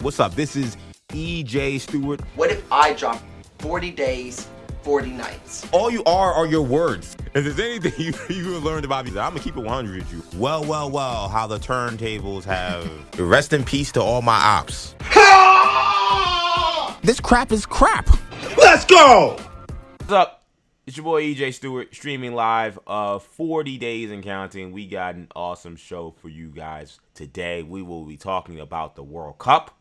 What's up? This is EJ Stewart. What if I dropped 40 days, 40 nights? All you are your words. If there's anything you learned about me, I'm going to keep it 100 with you. Well, how the turntables have... Rest in peace to all my ops. This crap is crap. Let's go! What's up? It's your boy EJ Stewart, streaming live 40 days and counting. We got an awesome show for you guys today. We will be talking about the World Cup.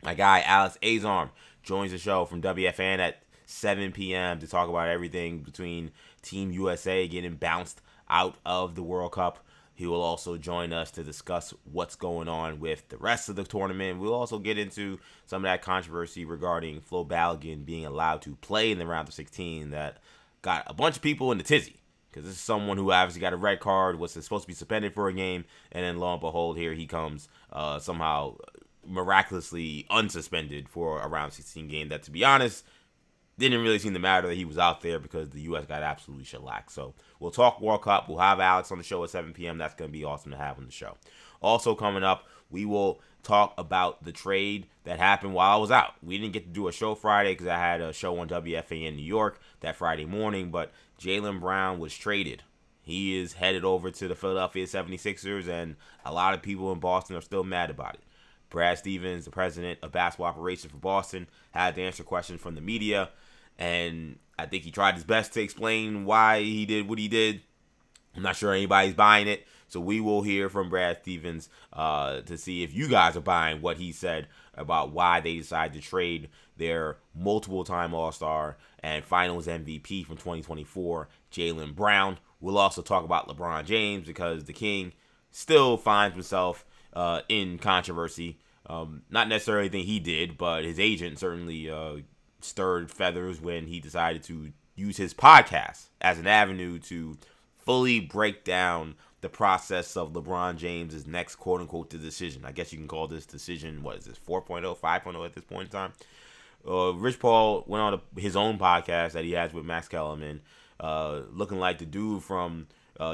My guy, Azarm, joins the show from WFAN at 7 p.m. to talk about everything between Team USA getting bounced out of the World Cup. He will also join us to discuss what's going on with the rest of the tournament. We'll also get into some of that controversy regarding Belgium being allowed to play in the round of 16 that got a bunch of people in the tizzy. Because this is someone who obviously got a red card, was supposed to be suspended for a game, and then lo and behold, here he comes somehow miraculously unsuspended for a round 16 game that, to be honest, didn't really seem to matter that he was out there because the U.S. got absolutely shellacked. So we'll talk World Cup. We'll have Alex on the show at 7 p.m. That's going to be awesome to have on the show. Also coming up, we will talk about the trade that happened while I was out. We didn't get to do a show Friday because I had a show on WFAN in New York that Friday morning, but Jaylen Brown was traded. He is headed over to the Philadelphia 76ers, and a lot of people in Boston are still mad about it. Brad Stevens, the president of basketball operations for Boston, had to answer questions from the media, and I think he tried his best to explain why he did what he did. I'm not sure anybody's buying it, so we will hear from Brad Stevens to see if you guys are buying what he said about why they decided to trade their multiple-time All-Star and Finals MVP from 2024, Jaylen Brown. We'll also talk about LeBron James because the King still finds himself in controversy. Not necessarily anything he did, but his agent certainly stirred feathers when he decided to use his podcast as an avenue to fully break down the process of LeBron James' next quote-unquote decision. I guess you can call this decision, what is this, 4.0, 5.0 at this point in time? Rich Paul went on his own podcast that he has with Max Kellerman, looking like the dude from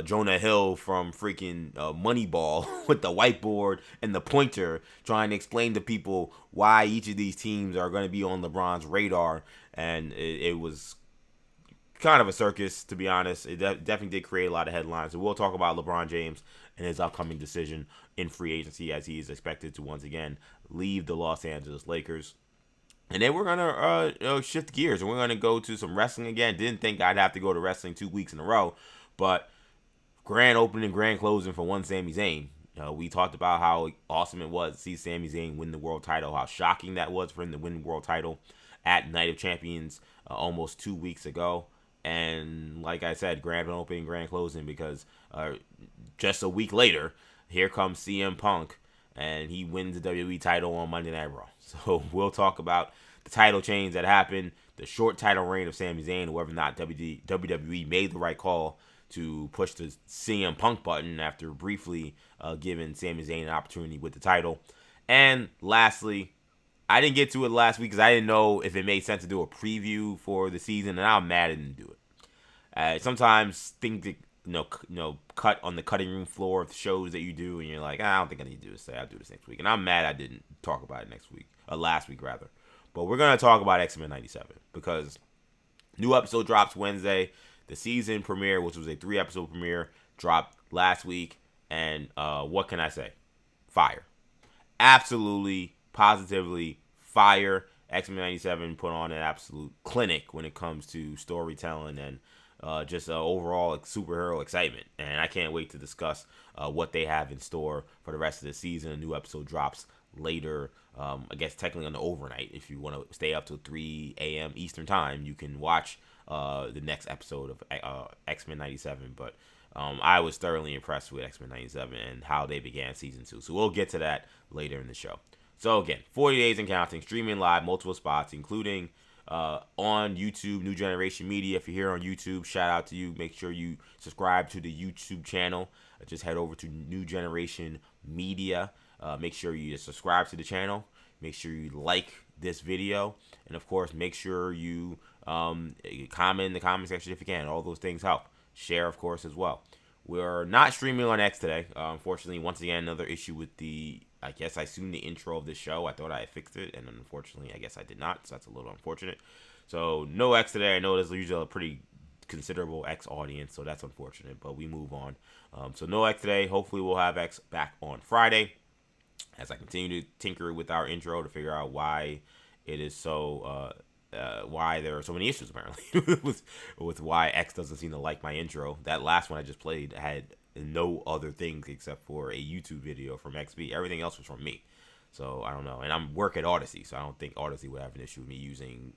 Jonah Hill from freaking Moneyball with the whiteboard and the pointer, trying to explain to people why each of these teams are going to be on LeBron's radar. And it was kind of a circus, to be honest. It definitely did create a lot of headlines. So we'll talk about LeBron James and his upcoming decision in free agency as he is expected to once again leave the Los Angeles Lakers. And then we're going to shift gears and we're going to go to some wrestling again. Didn't think I'd have to go to wrestling 2 weeks in a row, but grand opening, grand closing for one Sami Zayn. We talked about how awesome it was to see Sami Zayn win the world title, how shocking that was for him to win the world title at Night of Champions almost 2 weeks ago. And like I said, grand opening, grand closing, because just a week later, here comes CM Punk, and he wins the WWE title on Monday Night Raw. So we'll talk about the title change that happened, the short title reign of Sami Zayn, whether or not WWE made the right call to push the CM Punk button after briefly giving Sami Zayn an opportunity with the title. And lastly, I didn't get to it last week because I didn't know if it made sense to do a preview for the season, and I'm mad I didn't do it. Sometimes things that, cut on the cutting room floor of the shows that you do, and you're like, I don't think I need to do this. I'll do this next week. And I'm mad I didn't talk about it last week rather. But we're going to talk about X-Men 97 because new episode drops Wednesday. The season premiere, which was a 3-episode premiere, dropped last week. And what can I say? Fire. Absolutely, positively fire. X-Men 97 put on an absolute clinic when it comes to storytelling and just overall superhero excitement. And I can't wait to discuss what they have in store for the rest of the season. A new episode drops later, I guess technically on the overnight. If you want to stay up till 3 a.m. Eastern time, you can watch the next episode of X-Men 97. But I was thoroughly impressed with X-Men 97 and how they began season 2. So we'll get to that later in the show. So again, 40 days and counting, streaming live, multiple spots, including on YouTube, New Generation Media. If you're here on YouTube, shout out to you. Make sure you subscribe to the YouTube channel. Just head over to New Generation Media. Make sure you subscribe to the channel. Make sure you like this video. And of course, make sure you comment in the comment section if you can. All those things help. Share, of course, as well. We're not streaming on X today. Unfortunately, once again, another issue with the I guess I assumed the intro of this show. I thought I had fixed it, and unfortunately, I guess I did not. So that's a little unfortunate. So no X today. I know there's usually a pretty considerable X audience, so that's unfortunate. But we move on. So no X today. Hopefully, we'll have X back on Friday as I continue to tinker with our intro to figure out why it is so. Why there are so many issues apparently with why X doesn't seem to like my intro. That last one I just played had no other things except for a YouTube video from XB. Everything else was from me. So I don't know. And I'm work at Odyssey, so I don't think Odyssey would have an issue with me using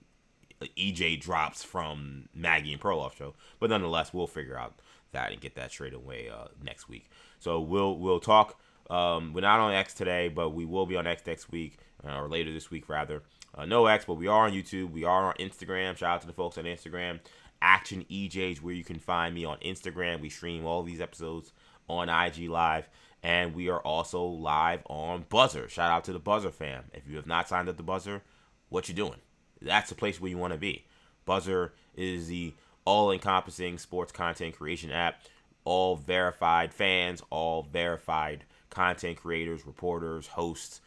EJ drops from Maggie and Perloff show. But nonetheless, we'll figure out that and get that straight away next week. So we'll talk. We're not on X today, but we will be on X next week, or later this week rather. No X, but we are on YouTube. We are on Instagram. Shout out to the folks on Instagram. Action EJs, where you can find me on Instagram. We stream all these episodes on IG Live, and we are also live on Buzzer. Shout out to the Buzzer fam. If you have not signed up to Buzzer, what you doing? That's the place where you want to be. Buzzer is the all-encompassing sports content creation app. All verified fans, all verified content creators, reporters, hosts,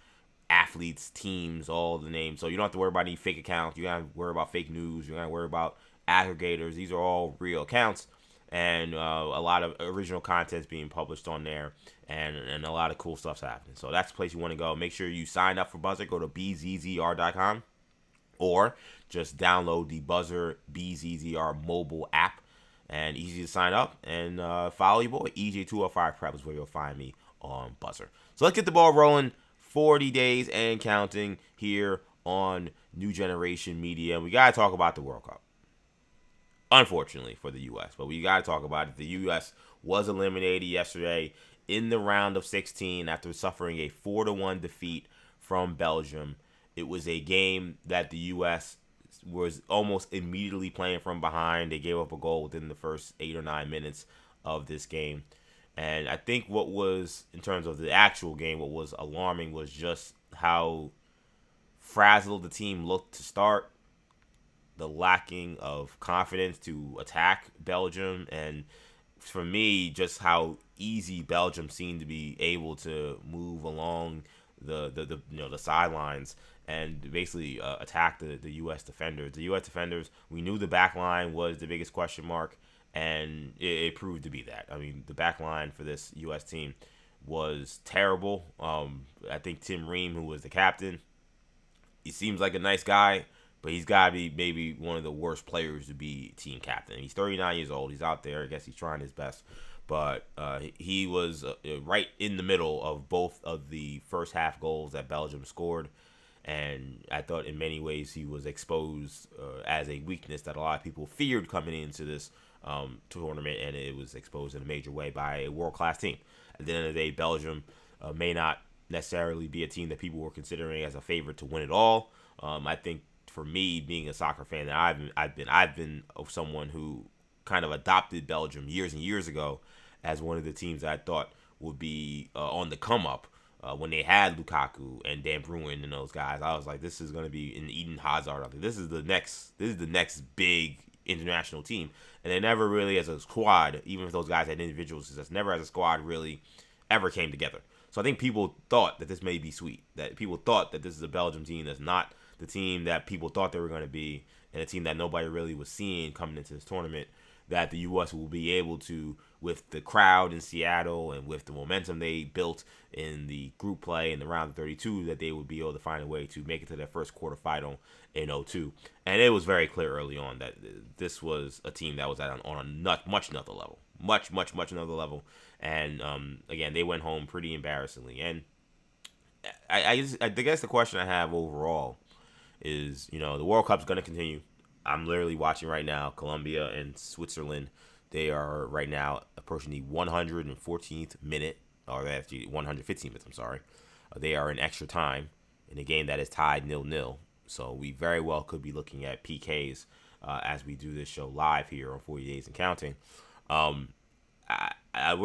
athletes, teams, all the names. So you don't have to worry about any fake accounts. You don't have to worry about fake news. You don't have to worry about aggregators. These are all real accounts, and a lot of original content is being published on there, and a lot of cool stuff's happening. So that's the place you want to go. Make sure you sign up for Buzzer. Go to bzzr.com, or just download the Buzzer BZZR mobile app, and easy to sign up, and follow your boy EJ205 Prep is where you'll find me on Buzzer. So let's get the ball rolling. 40 days and counting here on New Generation Media. We got to talk about the World Cup. Unfortunately for the U.S., but we got to talk about it. The U.S. was eliminated yesterday in the round of 16 after suffering a 4-1 defeat from Belgium. It was a game that the U.S. was almost immediately playing from behind. They gave up a goal within the first 8 or 9 minutes of this game. And I think what was, in terms of the actual game, what was alarming was just how frazzled the team looked to start, the lacking of confidence to attack Belgium, and for me, just how easy Belgium seemed to be able to move along the sidelines and basically attack the U.S. defenders. The U.S. defenders, we knew the back line was the biggest question mark, and it proved to be that. I mean, the back line for this U.S. team was terrible. I think Tim Ream, who was the captain, he seems like a nice guy, but he's got to be maybe one of the worst players to be team captain. He's 39 years old. He's out there. I guess he's trying his best. But he was right in the middle of both of the first half goals that Belgium scored. And I thought in many ways he was exposed as a weakness that a lot of people feared coming into this tournament, and it was exposed in a major way by a world-class team. At the end of the day, Belgium may not necessarily be a team that people were considering as a favorite to win it all. I think for me, being a soccer fan, that I've been someone who kind of adopted Belgium years and years ago as one of the teams that I thought would be on the come up. When they had Lukaku and Dan Bruin and those guys, I was like, this is going to be an Eden Hazard. This is the next big international team. And they never really, as a squad, even if those guys had individual success, never as a squad really ever came together. So I think people thought that this may be sweet, that people thought that this is a Belgium team that's not the team that people thought they were going to be, and a team that nobody really was seeing coming into this tournament, that the U.S. will be able to, with the crowd in Seattle and with the momentum they built in the group play in the round of 32, that they would be able to find a way to make it to their first quarterfinal in 2002. And it was very clear early on that this was a team that was on a much another level. Much another level. And, again, they went home pretty embarrassingly. And I guess the question I have overall is, the World Cup's going to continue. I'm literally watching right now Colombia and Switzerland. They are right now approaching the 114th minute, or actually 115th minute, I'm sorry. They are in extra time in a game that is tied 0-0. So we very well could be looking at PKs as we do this show live here on 40 Days and Counting. We're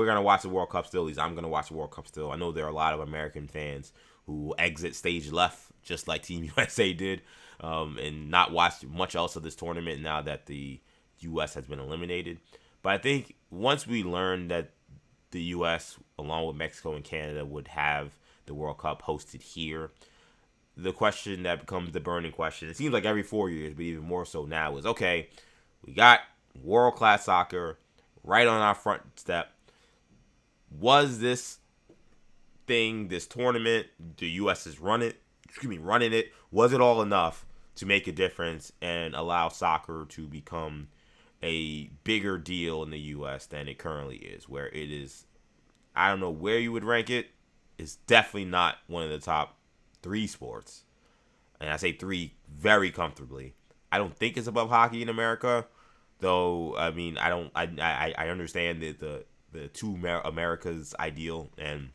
going to watch the World Cup still. At least I'm going to watch the World Cup still. I know there are a lot of American fans who exit stage left, just like Team USA did, and not watch much else of this tournament now that the U.S. has been eliminated. But I think once we learned that the U.S., along with Mexico and Canada, would have the World Cup hosted here. The question that becomes the burning question, it seems like every 4 years, but even more so now, is okay, we got world-class soccer right on our front step. Was this thing, this tournament, the U.S. is running it, was it all enough to make a difference and allow soccer to become a bigger deal in the U.S. than it currently is, where it is, I don't know where you would rank it, it's definitely not one of the top 3 sports. And I say 3 very comfortably. I don't think it's above hockey in America, though. I mean, I understand that the two Americas ideal and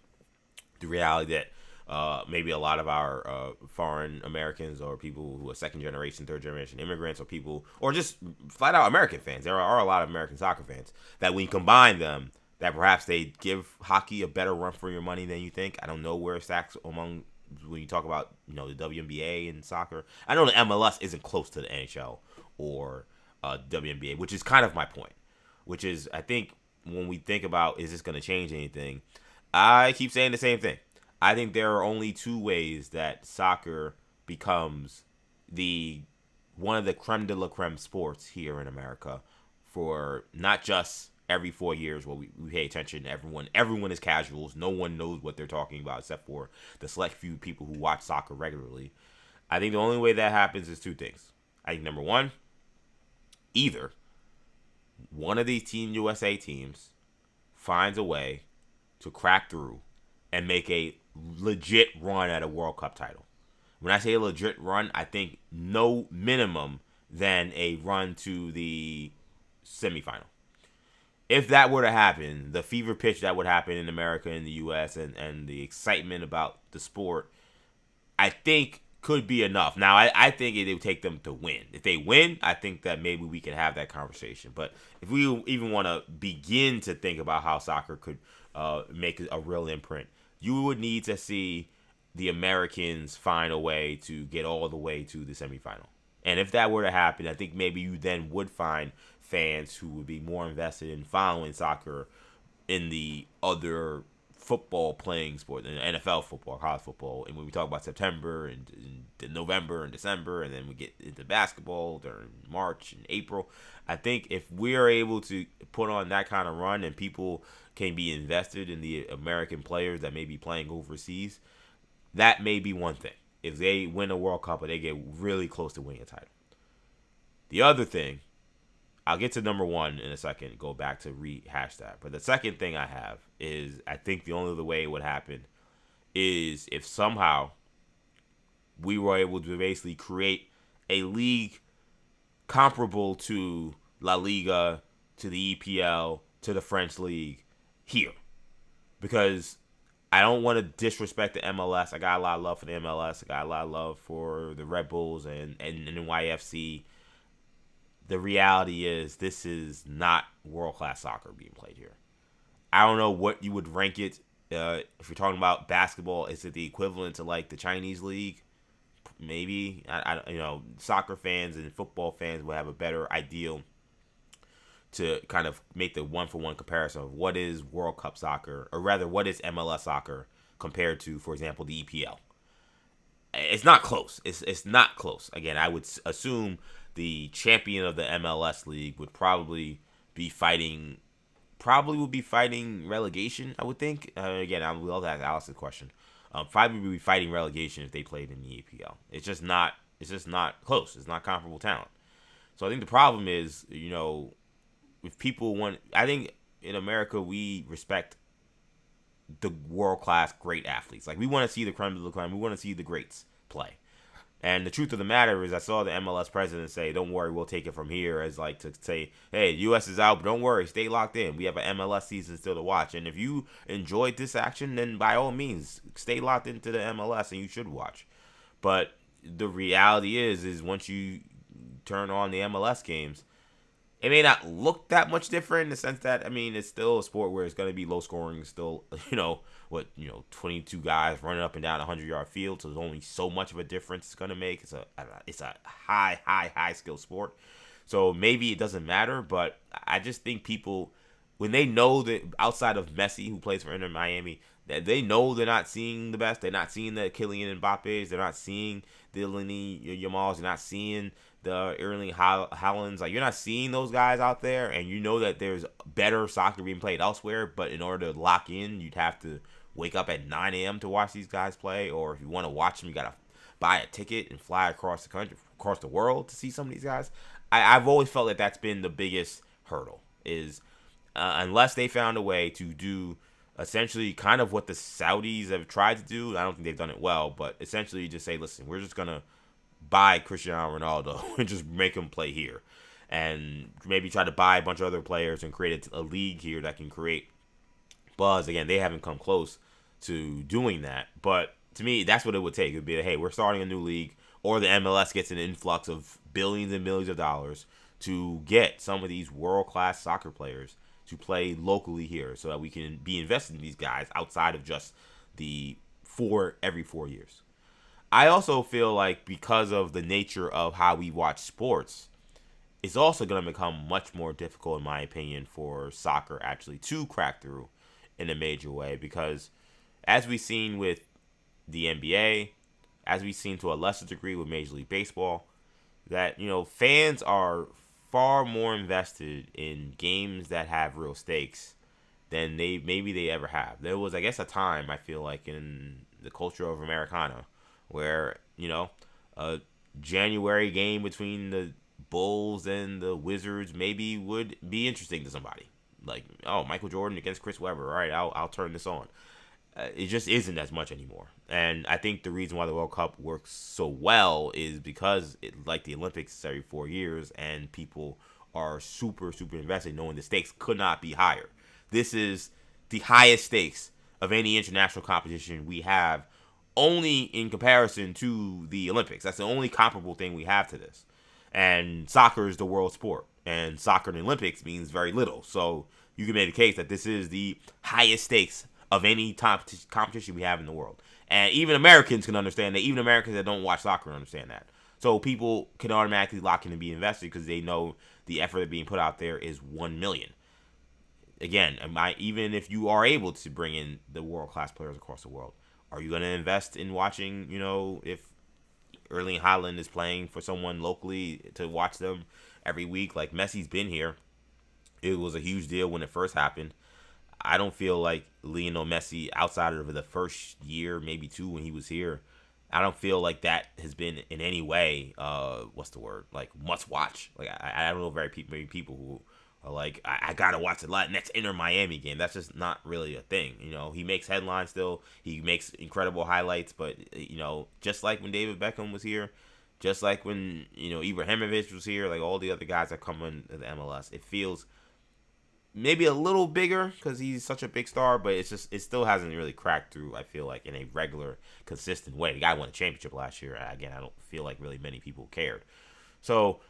the reality that maybe a lot of our foreign Americans or people who are second generation, third generation immigrants, or people, or just flat out American fans. There are a lot of American soccer fans that when you combine them, that perhaps they give hockey a better run for your money than you think. I don't know where it stacks among when you talk about, you know, the WNBA and soccer. I know the MLS isn't close to the NHL or WNBA, which is kind of my point. Which is, I think when we think about, is this going to change anything? I keep saying the same thing. I think there are only 2 ways that soccer becomes one of the creme de la creme sports here in America, for not just every 4 years where we pay attention. Everyone is casuals. No one knows what they're talking about except for the select few people who watch soccer regularly. I think the only way that happens is 2 things. I think number 1, either one of these Team USA teams finds a way to crack through and make a legit run at a World Cup title. When I say a legit run, I think no minimum than a run to the semifinal. If that were to happen, the fever pitch that would happen in America and the U.S. and the excitement about the sport, I think could be enough. Now, I think it would take them to win. If they win, I think that maybe we can have that conversation. But if we even want to begin to think about how soccer could make a real imprint, you would need to see the Americans find a way to get all the way to the semifinal. And if that were to happen, I think maybe you then would find fans who would be more invested in following soccer in the other football playing sport, in NFL football, college football. And when we talk about September and November and December, and then we get into basketball during March and April, I think if we are able to put on that kind of run and people can be invested in the American players that may be playing overseas, that may be one thing. If they win a World Cup or they get really close to winning a title. The other thing, I'll get to number 1 in a second, go back to rehash that. But the second thing I have is, I think the only other way it would happen is if somehow we were able to basically create a league comparable to La Liga, to the EPL, to the French League here. Because I don't want to disrespect the MLS. I got a lot of love for the MLS. I got a lot of love for the Red Bulls and NYFC. The reality is this is not world-class soccer being played here. I don't know what you would rank it. If you're talking about basketball, is it the equivalent to like the Chinese league? Maybe. Soccer fans and football fans will have a better ideal to kind of make the one-for-one comparison of what is World Cup soccer, or rather what is MLS soccer compared to, for example, the EPL. It's not close. It's not close. Again, I would assume the champion of the MLS league would probably be fighting relegation, I would think. Again, I will ask Alice the question. Probably be fighting relegation if they played in the EPL. It's just not close. It's not comparable talent. So I think the problem is, if people want, I think in America we respect the world-class great athletes. Like, we want to see the creme de la creme. We want to see the greats play. And the truth of the matter is, I saw the MLS president say, don't worry, we'll take it from here, as like to say, hey, U.S. is out, but don't worry, stay locked in. We have an MLS season still to watch. And if you enjoyed this action, then by all means, stay locked into the MLS and you should watch. But the reality is once you turn on the MLS games, it may not look that much different in the sense that, it's still a sport where it's going to be low scoring, still, 22 guys running up and down a 100-yard field, so there's only so much of a difference it's going to make. It's a high skill sport. So maybe it doesn't matter, but I just think people, when they know that outside of Messi, who plays for Inter Miami, That they know they're not seeing the best. They're not seeing the Kylian Mbappe's. They're not seeing the Lenny Yamals. They're not seeing the Erling Haalands. Like, you're not seeing those guys out there, and you know that there's better soccer being played elsewhere. But in order to lock in, you'd have to wake up at 9 a.m. to watch these guys play, or if you want to watch them, you gotta buy a ticket and fly across the country, across the world to see some of these guys. I've always felt that that's been the biggest hurdle, is unless they found a way to do essentially kind of what the Saudis have tried to do. I don't think they've done it well, but essentially just say, listen, we're just going to buy Cristiano Ronaldo and just make him play here. And maybe try to buy a bunch of other players and create a league here that can create buzz. Again, they haven't come close to doing that. But to me, that's what it would take. It would be, hey, we're starting a new league, or the MLS gets an influx of billions and millions of dollars to get some of these world-class soccer players to play locally here, so that we can be invested in these guys outside of just the every 4 years. I also feel like because of the nature of how we watch sports, it's also going to become much more difficult, in my opinion, for soccer actually to crack through in a major way, because as we've seen with the NBA, as we've seen to a lesser degree with Major League Baseball, that, fans are far more invested in games that have real stakes than they ever have. There was, I guess, a time, I feel like, in the culture of Americana where, a January game between the Bulls and the Wizards maybe would be interesting to somebody. Like, oh, Michael Jordan against Chris Webber. All right, I'll turn this on. It just isn't as much anymore. And I think the reason why the World Cup works so well is because, like the Olympics every 4 years, and people are super, super invested, knowing the stakes could not be higher. This is the highest stakes of any international competition we have, only in comparison to the Olympics. That's the only comparable thing we have to this. And soccer is the world sport, and soccer in the Olympics means very little. So you can make a case that this is the highest stakes of any competition we have in the world. And even Americans can understand that. Even Americans that don't watch soccer understand that. So people can automatically lock in and be invested because they know the effort being put out there is 1 million. Again, even if you are able to bring in the world-class players across the world, are you going to invest in watching, if Erling Haaland is playing for someone locally, to watch them every week? Like, Messi's been here. It was a huge deal when it first happened. I don't feel like Lionel Messi, outside of the first year, maybe two when he was here, I don't feel like that has been in any way, like, must watch. Like, I don't know very many people who are like, I gotta watch the next Inter Miami game. That's just not really a thing. He makes headlines still. He makes incredible highlights, but, just like when David Beckham was here, just like when, Ibrahimovic was here, like all the other guys that come into the MLS, it feels maybe a little bigger because he's such a big star, but it still hasn't really cracked through, I feel like, in a regular, consistent way. The guy won a championship last year. Again, I don't feel like really many people cared. So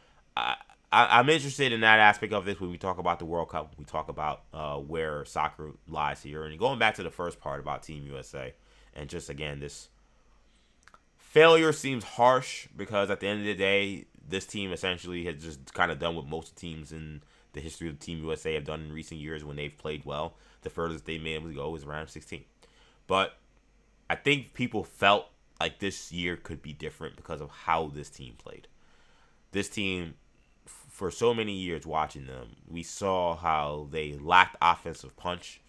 I'm interested in that aspect of this when we talk about the World Cup, when we talk about where soccer lies here. And going back to the first part about Team USA, and just, again, this failure seems harsh because at the end of the day, this team essentially has just kind of done what most teams in the history of Team USA have done in recent years when they've played well. The furthest they may be able to go is around 16. But I think people felt like this year could be different because of how this team played. This team, for so many years watching them, we saw how they lacked offensive punch,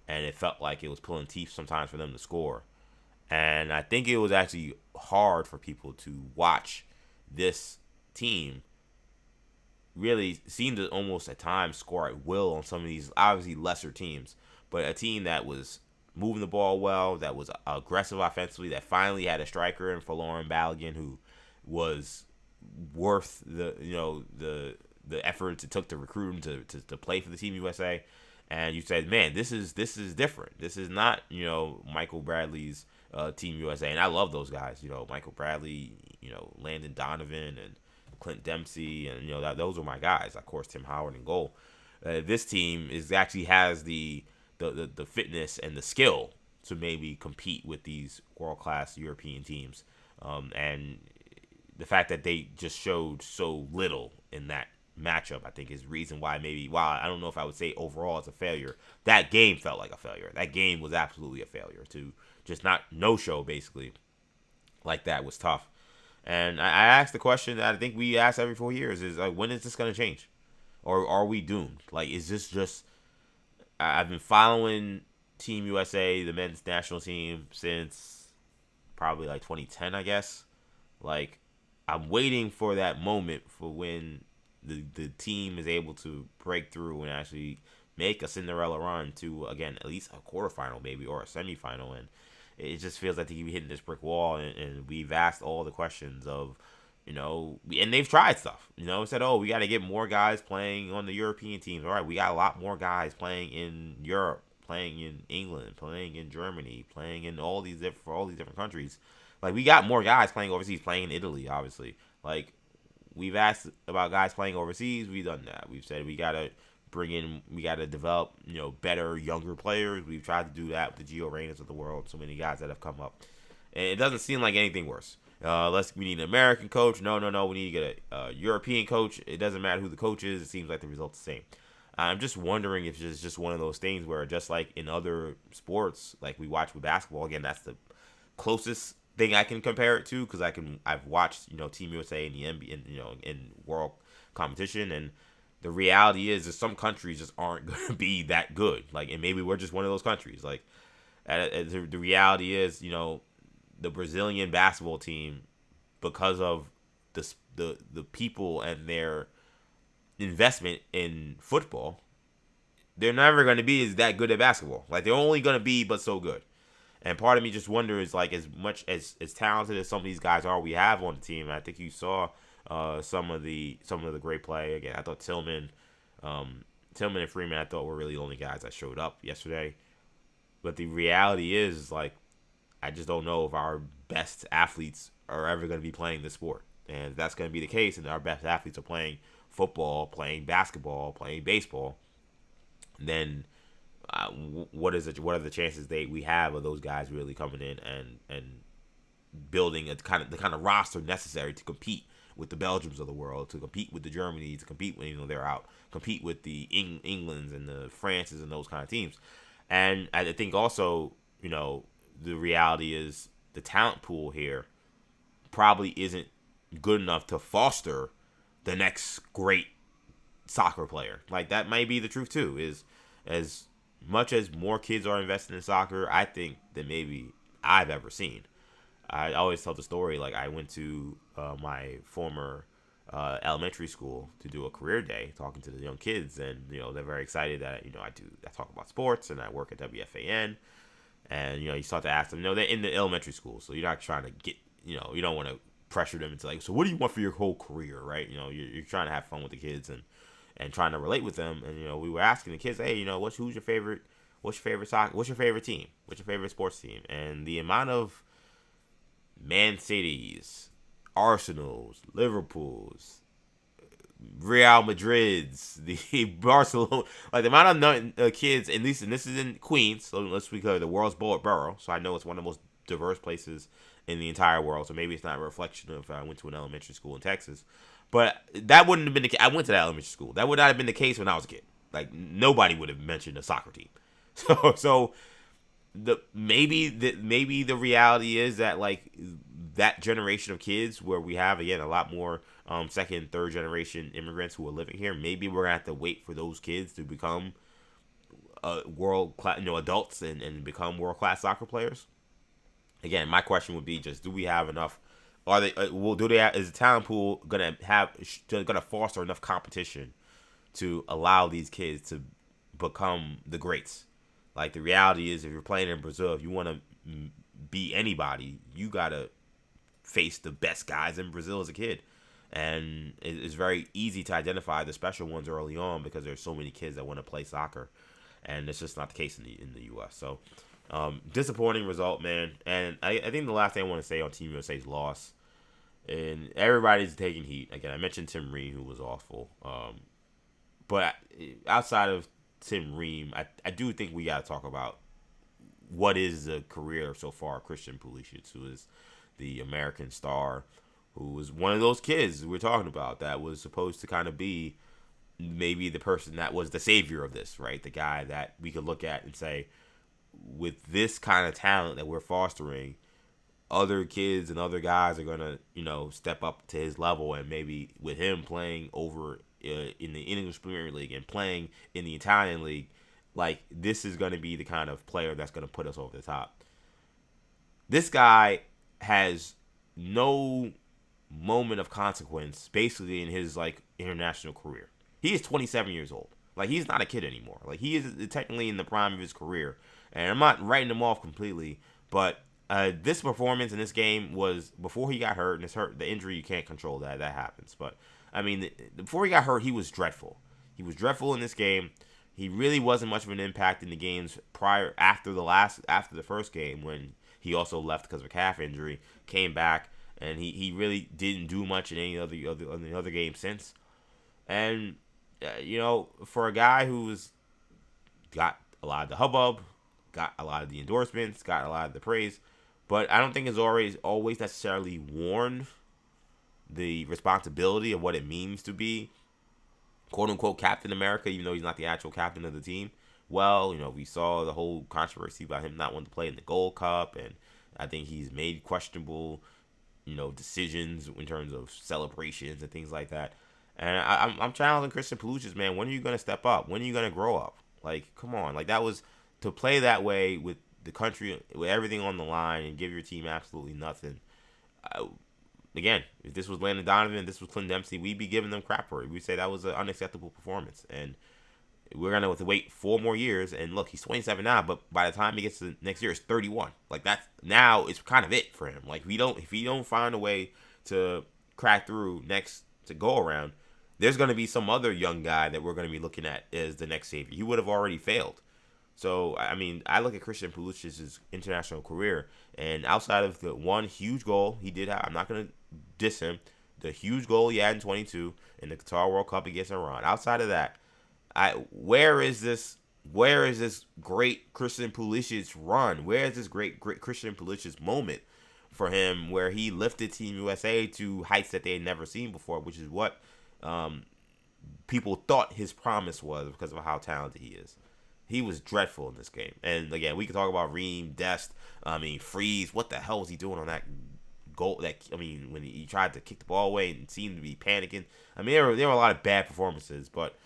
and it felt like it was pulling teeth sometimes for them to score. And I think it was actually hard for people to watch this team really seemed to almost at times score at will on some of these obviously lesser teams, but a team that was moving the ball well, that was aggressive offensively, that finally had a striker in Folarin Balogun who was worth the effort it took to recruit him to play for the Team USA. And you said, man, this is different. This is not Michael Bradley's Team USA, and I love those guys. Michael Bradley, Landon Donovan, and Clint Dempsey, and those are my guys. Of course, Tim Howard in goal. This team actually has the fitness and the skill to maybe compete with these world-class European teams, and the fact that they just showed so little in that matchup, I think, is reason why maybe, while I don't know if I would say overall it's a failure, that game felt like a failure. That game was absolutely a failure. To just not no-show, basically, like that was tough. And I asked the question that I think we ask every 4 years is, like, when is this going to change? Or are we doomed? Like, is this just... I've been following Team USA, the men's national team, since probably like 2010, I guess. Like, I'm waiting for that moment for when the team is able to break through and actually make a Cinderella run to, again, at least a quarterfinal maybe, or a semifinal. And it just feels like they keep hitting this brick wall, and we've asked all the questions of, and they've tried stuff, said, oh, we got to get more guys playing on the European teams. All right, we got a lot more guys playing in Europe, playing in England, playing in Germany, playing in all these different countries. Like, we got more guys playing overseas, playing in Italy, obviously. Like, we've asked about guys playing overseas. We've done that. We've said we got to develop, better, younger players. We've tried to do that with the Gio Reynas of the world. So many guys that have come up. And it doesn't seem like anything worse. We need an American coach. No. We need to get a European coach. It doesn't matter who the coach is. It seems like the result's the same. I'm just wondering if it's just one of those things where, just like in other sports, like we watch with basketball, again, that's the closest thing I can compare it to, because I've watched Team USA in the NBA, in world competition, and the reality is that some countries just aren't going to be that good. Like, and maybe we're just one of those countries. Like, the reality is, the Brazilian basketball team, because of the people and their investment in football, they're never going to be that good at basketball. Like, they're only going to be but so good. And part of me just wonders, like, as much as talented as some of these guys are we have on the team, I think you saw some of the great play. Again, I thought Tillman and Freeman, I thought, were really the only guys that showed up yesterday. But the reality is, like, I just don't know if our best athletes are ever going to be playing this sport. And if that's going to be the case, and our best athletes are playing football, playing basketball, playing baseball, then what are the chances we have of those guys really coming in and building the kind of roster necessary to compete with the Belgiums of the world, to compete with the Germany, to compete when they're out, compete with the Englands and the Frances and those kind of teams. And I think also, the reality is the talent pool here probably isn't good enough to foster the next great soccer player. Like, that might be the truth too, is as much as more kids are invested in soccer, I think, than maybe I've ever seen. I always tell the story, like, I went to my former elementary school to do a career day, talking to the young kids, and they're very excited that I talk about sports and I work at WFAN. And, you start to ask them, they're in the elementary school, so you're not trying to get, you don't want to pressure them into, like, so what do you want for your whole career, right? You're trying to have fun with the kids and trying to relate with them. And, we were asking the kids, hey, what's your favorite soccer? What's your favorite team? What's your favorite sports team? And the amount of Man Cities, Arsenals, Liverpools, Real Madrids, the Barcelona, like the amount of kids, at least, and this is in Queens, so let's be clear, the world's borough, so I know it's one of the most diverse places in the entire world, so maybe it's not a reflection of I went to an elementary school in Texas, but that wouldn't have been the case. I went to that elementary school. That would not have been the case when I was a kid. Like, nobody would have mentioned a soccer team. So maybe the reality is that, like, that generation of kids where we have, again, a lot more second, third generation immigrants who are living here, maybe we're gonna have to wait for those kids to become world class, adults and become world class soccer players. Again, my question would be just: do we have enough? Are they? Is the talent pool gonna foster enough competition to allow these kids to become the greats? Like, the reality is, if you're playing in Brazil, if you want to beat anybody, you gotta face the best guys in Brazil as a kid. And it's very easy to identify the special ones early on because there's so many kids that want to play soccer, and it's just not the case in the U.S. So, disappointing result, man. And I think the last thing I want to say on Team USA's loss, and everybody's taking heat. Again, I mentioned Tim Ream, who was awful. But outside of Tim Ream, I do think we got to talk about what is the career so far of Christian Pulisic, who is the American star, who was one of those kids we're talking about that was supposed to kind of be maybe the person that was the savior of this, right? The guy that we could look at and say, with this kind of talent that we're fostering, other kids and other guys are gonna, step up to his level, and maybe with him playing over in the English Premier League and playing in the Italian League, like this is gonna be the kind of player that's gonna put us over the top. This guy has no moment of consequence basically in his like international career. He is 27 years old. Like he's not a kid anymore. Like he is technically in the prime of his career, and I'm not writing him off completely, but this performance in this game was before he got hurt, and the injury you can't control that happens. But I mean, before he got hurt, he was dreadful. He was dreadful in this game. He really wasn't much of an impact in the games after the first game when he also left because of a calf injury, came back, and he really didn't do much in any other game since. And for a guy who's got a lot of the hubbub, got a lot of the endorsements, got a lot of the praise, but I don't think it's always necessarily worn the responsibility of what it means to be quote-unquote Captain America, even though he's not the actual captain of the team. Well, we saw the whole controversy about him not wanting to play in the Gold Cup, and I think he's made questionable, decisions in terms of celebrations and things like that. And I'm challenging Christian Pulisic, man. When are you going to step up? When are you going to grow up? Like, come on. Like, that was to play that way with the country, with everything on the line, and give your team absolutely nothing. Again, if this was Landon Donovan, this was Clint Dempsey, we'd be giving them crap for it. We'd say that was an unacceptable performance. And we're going to have to wait 4 more years. And look, he's 27 now, but by the time he gets to next year, it's 31. Like, now it's kind of it for him. Like, if he don't find a way to crack through to go around, there's going to be some other young guy that we're going to be looking at as the next savior. He would have already failed. So, I mean, I look at Christian Pulisic's international career, and outside of the one huge goal he did have, I'm not going to diss him, the huge goal he had in 22 in the Qatar World Cup against Iran. Outside of that, where is this great Christian Pulisic run? Where is this great Christian Pulisic moment for him where he lifted Team USA to heights that they had never seen before, which is what people thought his promise was because of how talented he is. He was dreadful in this game. And again, we can talk about Ream, Dest, Freeze. What the hell was he doing on that goal? When he tried to kick the ball away and seemed to be panicking. I mean, there were a lot of bad performances, but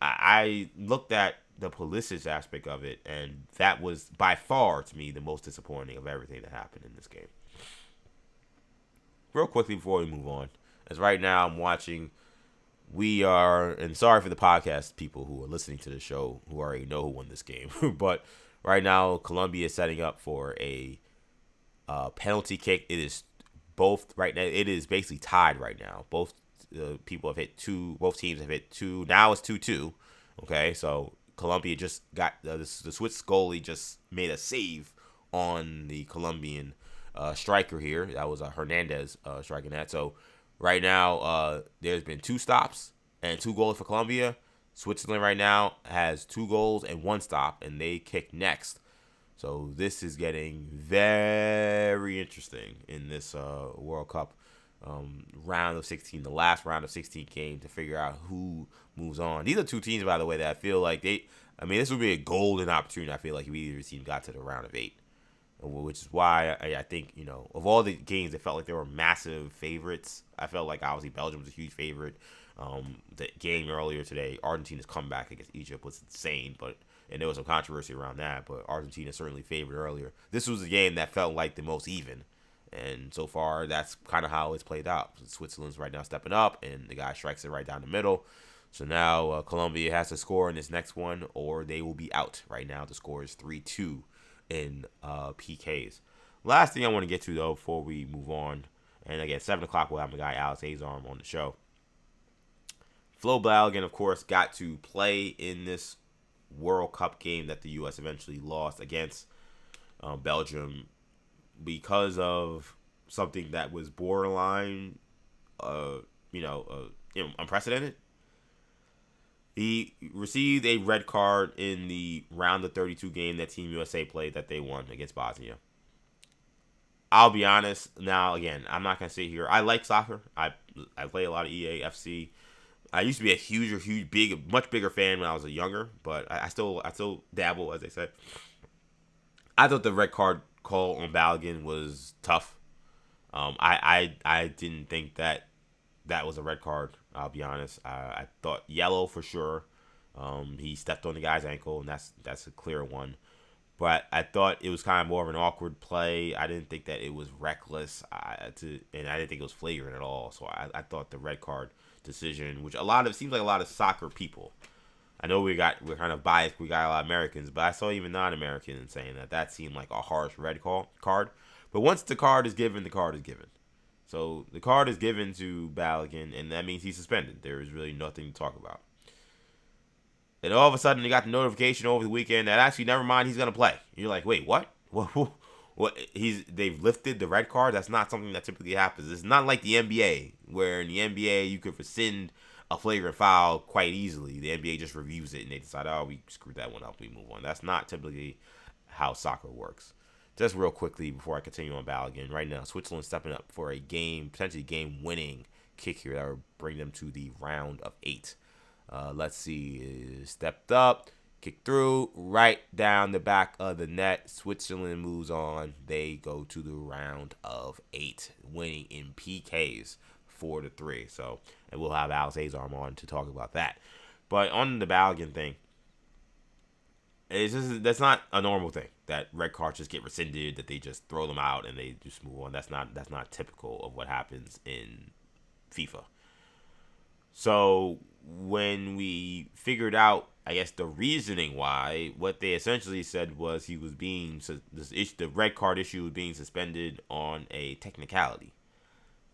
I looked at the Pulisic aspect of it, and that was by far, to me, the most disappointing of everything that happened in this game. Real quickly before we move on, as right now I'm watching, and sorry for the podcast people who are listening to the show who already know who won this game, but right now Colombia is setting up for a penalty kick. It is both right now. It is basically tied right now. Both people have hit 2. Both teams have hit 2. Now it's 2-2. Okay, so Colombia just got the Swiss goalie just made a save on the Colombian striker here. That was Hernandez striking that. So right now, there's been 2 stops and 2 goals for Colombia. Switzerland right now has 2 goals and 1 stop, and they kick next. So this is getting very interesting in this World Cup round of 16, the last round of 16 game, to figure out who moves on. These are 2 teams, by the way, that I feel like this would be a golden opportunity. I feel like if either team got to the round of 8. Which is why I think, of all the games, it felt like there were massive favorites. I felt like, obviously, Belgium was a huge favorite. The game earlier today, Argentina's comeback against Egypt was insane, and there was some controversy around that, but Argentina certainly favored earlier. This was a game that felt like the most even, and so far, that's kind of how it's played out. Switzerland's right now stepping up, and the guy strikes it right down the middle. So now Colombia has to score in this next one, or they will be out. Right now, the score is 3-2. In PKs. Last thing I want to get to, though, before we move on, and again, 7 o'clock, we'll have my guy Alex Azarm on the show. Flo Balogun, of course, got to play in this World Cup game that the U.S. eventually lost against Belgium because of something that was borderline, unprecedented. He received a red card in the round of 32 game that Team USA played that they won against Bosnia. I'll be honest. Now, again, I'm not going to sit here. I like soccer. I play a lot of EA, FC. I used to be a much bigger fan when I was younger, but I still dabble, as they say. I thought the red card call on Balogun was tough. I didn't think that was a red card. I'll be honest. I thought yellow for sure. He stepped on the guy's ankle, and that's a clear one. But I thought it was kind of more of an awkward play. I didn't think that it was reckless, and I didn't think it was flagrant at all. So I thought the red card decision, which seems like a lot of soccer people. I know we're kind of biased. We got a lot of Americans, but I saw even non-Americans saying that seemed like a harsh red card. But once the card is given, the card is given. So the card is given to Balogun, and that means he's suspended. There is really nothing to talk about. And all of a sudden, they got the notification over the weekend that actually, never mind, he's gonna play. You're like, wait, what? What? They've lifted the red card. That's not something that typically happens. It's not like the NBA, where in the NBA you could rescind a flagrant foul quite easily. The NBA just reviews it and they decide, oh, we screwed that one up, we move on. That's not typically how soccer works. Just real quickly before I continue on Balogun, right now, Switzerland stepping up for a potentially game-winning kick here that will bring them to the round of 8. Let's see, stepped up, kicked through, right down the back of the net. Switzerland moves on. They go to the round of 8, winning in PKs 4-3. So, and we'll have Alex Azarm on to talk about that. But on the Balogun thing, that's not a normal thing. That red cards just get rescinded, that they just throw them out and they just move on. That's not typical of what happens in FIFA. So when we figured out, I guess, the reasoning why, what they essentially said was the red card issue was being suspended on a technicality.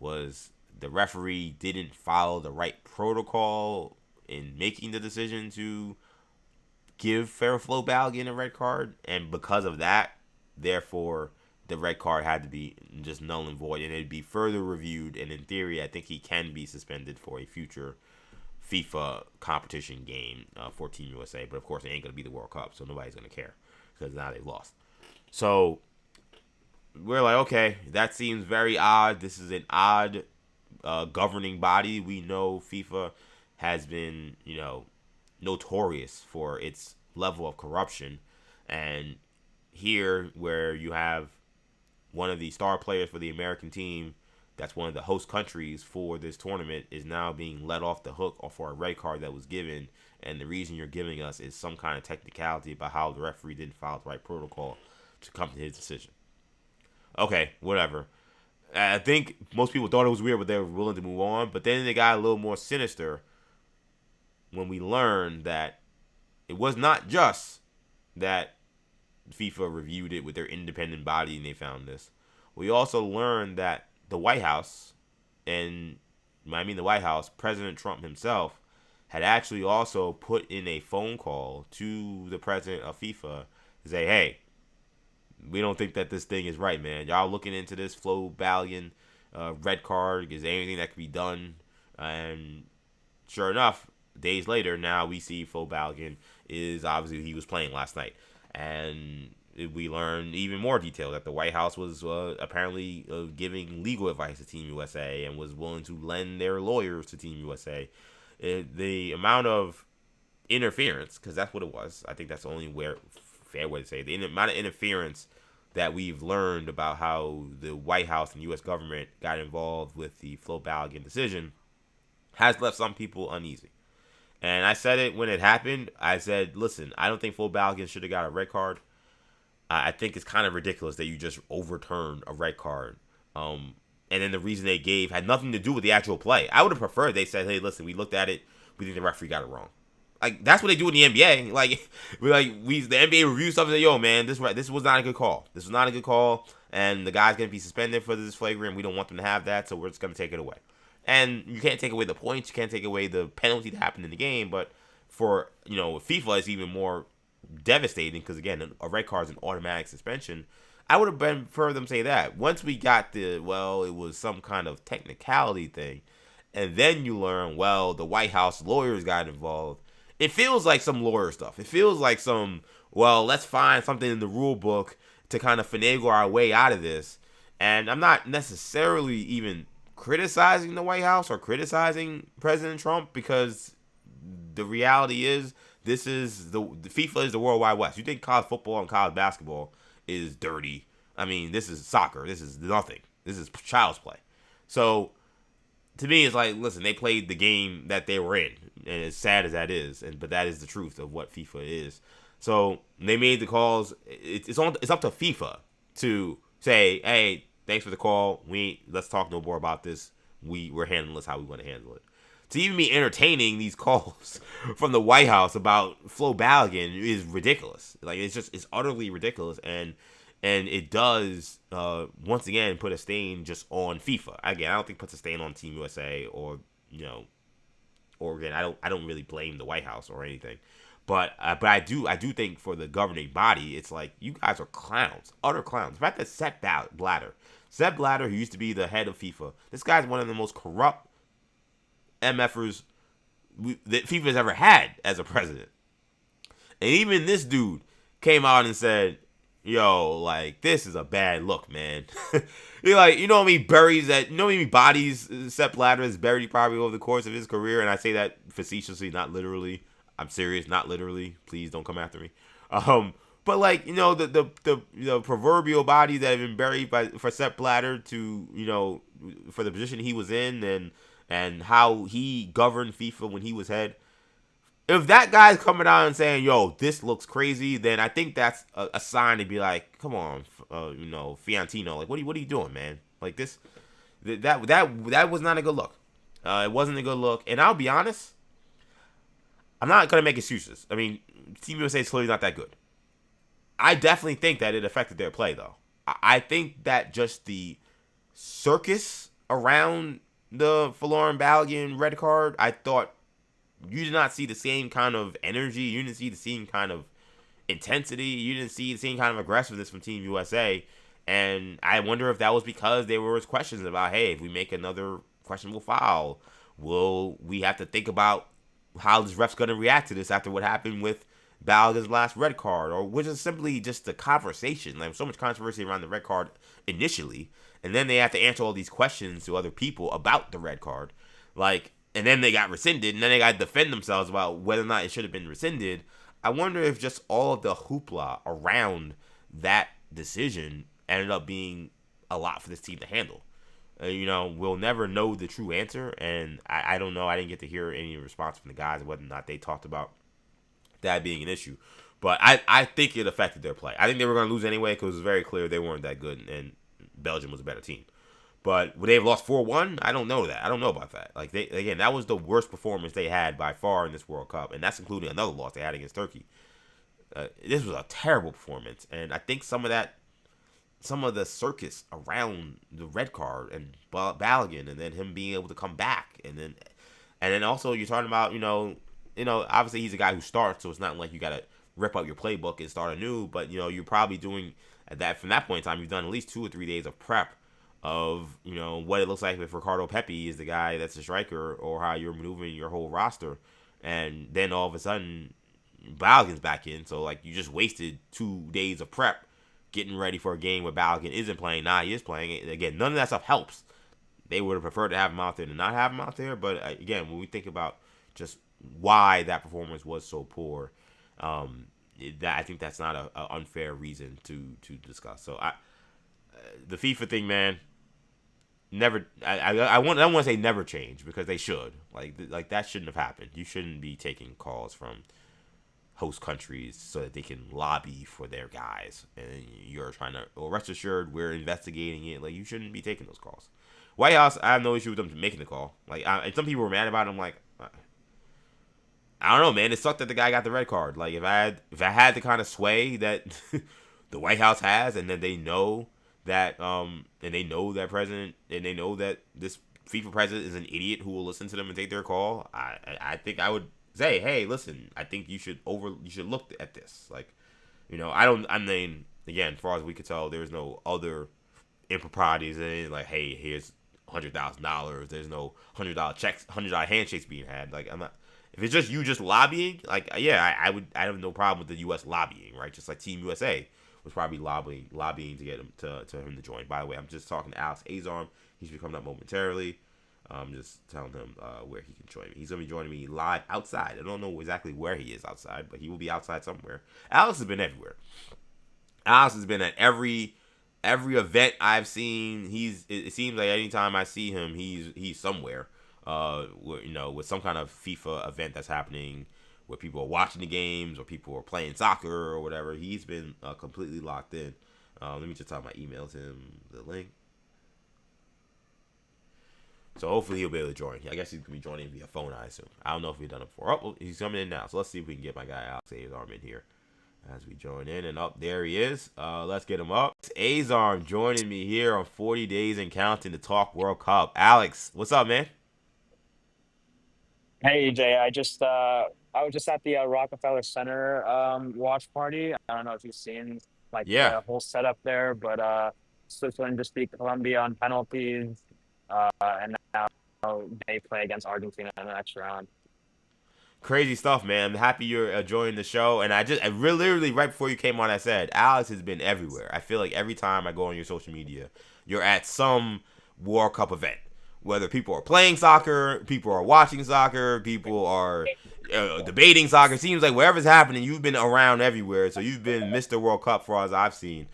Was the referee didn't follow the right protocol in making the decision to give Fairflow Balogun a red card, and because of that, therefore, the red card had to be just null and void, and it'd be further reviewed, and in theory, I think he can be suspended for a future FIFA competition game for Team USA, but of course, it ain't going to be the World Cup, so nobody's going to care, because now they've lost. So, we're like, okay, that seems very odd. This is an odd governing body. We know FIFA has been, notorious for its level of corruption, and here where you have one of the star players for the American team that's one of the host countries for this tournament is now being let off the hook for a red card that was given, and the reason you're giving us is some kind of technicality about how the referee didn't follow the right protocol to come to his decision. Okay, whatever. I think most people thought it was weird, but they were willing to move on, but then they got a little more sinister when we learned that it was not just that FIFA reviewed it with their independent body and they found this. We also learned that the White House, and when I mean the White House, President Trump himself had actually also put in a phone call to the president of FIFA to say, hey, we don't think that this thing is right, man. Y'all looking into this Flo Balogun red card? Is there anything that could be done? And sure enough, days later, now we see Flo Balogun is obviously he was playing last night, and we learned even more detail that the White House was apparently giving legal advice to Team USA and was willing to lend their lawyers to Team USA. The amount of interference, because that's what it was. I think that's the only fair way to say it. The amount of interference that we've learned about how the White House and U.S. government got involved with the Flo Balogun decision has left some people uneasy. And I said it when it happened. I said, listen, I don't think Flo Balogun should have got a red card. I think it's kind of ridiculous that you just overturned a red card. And then the reason they gave had nothing to do with the actual play. I would have preferred they said, hey, listen, we looked at it. We think the referee got it wrong. Like, that's what they do in the NBA. The NBA reviews stuff and say, yo, man, this was not a good call. This was not a good call. And the guy's going to be suspended for this flagrant. We don't want them to have that, so we're just going to take it away. And you can't take away the points. You can't take away the penalty that happened in the game. But for, FIFA, it's even more devastating because, again, a red card is an automatic suspension. I would have preferred them say that. Once we got it was some kind of technicality thing. And then you learn, the White House lawyers got involved. It feels like some lawyer stuff. It feels like some, let's find something in the rule book to kind of finagle our way out of this. And I'm not necessarily even criticizing the White House or criticizing President Trump, because the reality is this is the FIFA is the World Wide West. You think college football and college basketball is dirty? I mean, this is soccer. This is nothing. This is child's play. So to me, it's like, listen, they played the game that they were in, and as sad as that is, but that is the truth of what FIFA is. So they made the calls. It's up to FIFA to say, hey, thanks for the call. Let's talk no more about this. We're handling this how we want to handle it. To even be entertaining these calls from the White House about Flo Balogun is ridiculous. Like, it's utterly ridiculous, and it does once again put a stain just on FIFA. Again, I don't think it puts a stain on Team USA or again, I don't really blame the White House or anything. But I do think for the governing body, it's like, you guys are clowns, utter clowns. The fact that Sepp Blatter, who used to be the head of FIFA, this guy's one of the most corrupt MFers that FIFA has ever had as a president. And even this dude came out and said, yo, like, this is a bad look, man. You're like, you know how many bodies Sepp Blatter has buried probably over the course of his career? And I say that facetiously, not literally. I'm serious, not literally. Please don't come after me. But like, the proverbial bodies that have been buried for Sepp Blatter to, for the position he was in and how he governed FIFA when he was head. If that guy's coming out and saying, yo, this looks crazy, then I think that's a sign to be like, come on, Fiantino, like, what are you doing, man? Like, that was not a good look. It wasn't a good look. And I'll be honest, I'm not going to make excuses. I mean, Team USA is clearly not that good. I definitely think that it affected their play, though. I think that just the circus around the Folarin Balogun red card, I thought you did not see the same kind of energy. You didn't see the same kind of intensity. You didn't see the same kind of aggressiveness from Team USA. And I wonder if that was because there was questions about, hey, if we make another questionable foul, will we have to think about how this ref's going to react to this after what happened with Balogun's last red card? Or which is simply just the conversation. Like, so much controversy around the red card initially. And then they have to answer all these questions to other people about the red card. Like, and then they got rescinded, and then they got to defend themselves about whether or not it should have been rescinded. I wonder if just all of the hoopla around that decision ended up being a lot for this team to handle. We'll never know the true answer, and I don't know. I didn't get to hear any response from the guys whether or not they talked about that being an issue. But I think it affected their play. I think they were going to lose anyway because it was very clear they weren't that good, and Belgium was a better team. But would they have lost 4-1? I don't know that. I don't know about that. Like, that was the worst performance they had by far in this World Cup, and that's including another loss they had against Turkey. This was a terrible performance, and I think some of the circus around the red card and Balogun, and then him being able to come back, and then also you're talking about obviously he's a guy who starts, so it's not like you got to rip out your playbook and start anew. But you're probably doing that from that point in time. You've done at least 2 or 3 days of prep of what it looks like if Ricardo Pepi is the guy that's the striker, or how you're maneuvering your whole roster, and then all of a sudden Balogun's back in. So like, you just wasted 2 days of prep getting ready for a game where Balogun isn't playing. Now he is playing. Again, none of that stuff helps. They would have preferred to have him out there than not have him out there. But again, when we think about just why that performance was so poor, I think that's not an unfair reason to discuss. So the FIFA thing, man, never. I don't want to say never change, because they should. Like that shouldn't have happened. You shouldn't be taking calls from host countries so that they can lobby for their guys, and you're trying to. Well, rest assured, we're investigating it. Like, you shouldn't be taking those calls. White House, I have no issue with them making the call. Like, and some people were mad about it. I'm like, I don't know, man. It sucked that the guy got the red card. Like, if I had the kind of sway that the White House has, and then they know that president, and they know that this FIFA president is an idiot who will listen to them and take their call, I think I would say, hey, listen, I think you should look at this. Like, I mean, again, as far as we could tell, there's no other improprieties in it. Like, hey, here's $100,000. There's no $100 checks, $100 handshakes being had. Like, I'm not. If it's just you lobbying, like, yeah, I have no problem with the U.S. lobbying, right? Just like Team USA was probably lobbying to get him to him to join. By the way, I'm just talking to Alex Azarm. He should be coming up momentarily. Just telling him where he can join me. He's gonna be joining me live outside. I don't know exactly where he is outside, but he will be outside somewhere. Alex has been everywhere. Alex has been at every event I've seen. It seems like anytime I see him, he's somewhere. With some kind of FIFA event that's happening, where people are watching the games or people are playing soccer or whatever. He's been completely locked in. Let me just type my email to him, the link. So hopefully he'll be able to join. I guess he's going to be joining via phone, I assume. I don't know if he's done it before. Oh, he's coming in now. So let's see if we can get my guy Alex Azarm in here as we join in. And up there he is. Let's get him up. It's Azarm joining me here on 40 Days and Counting to talk World Cup. Alex, what's up, man? Hey EJ, I was just at the Rockefeller Center watch party. I don't know if you've seen like Yeah. the whole setup there, but Switzerland just beat Colombia on penalties, and now they play against Argentina in the next round. Crazy stuff, man. I'm happy you're enjoying the show. And I really, literally right before you came on, I said, Alex has been everywhere. I feel like every time I go on your social media, you're at some World Cup event. Whether people are playing soccer, people are watching soccer, people are debating soccer. It seems like wherever's happening, you've been around everywhere. So you've been Mr. World Cup for as I've seen.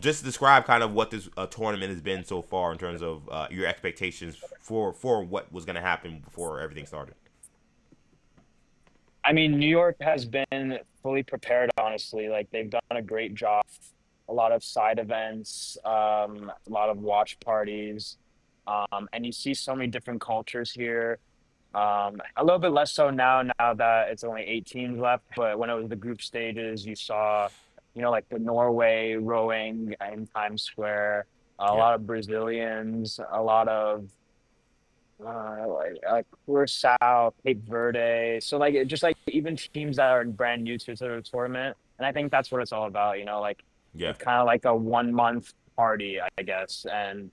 Just describe kind of what this tournament has been so far in terms of your expectations for what was going to happen before everything started. I mean, New York has been fully prepared, honestly. Like they've done a great job. A lot of side events, a lot of watch parties, and you see so many different cultures here. A little bit less so now that it's only 8 teams left. But when it was the group stages, you saw, like the Norway rowing in Times Square, a Yeah. lot of Brazilians, a lot of Curacao, Cape Verde. So like just like even teams that are brand new to the tournament, and I think that's what it's all about. Like Yeah. it's kind of like a 1 month party, I guess, and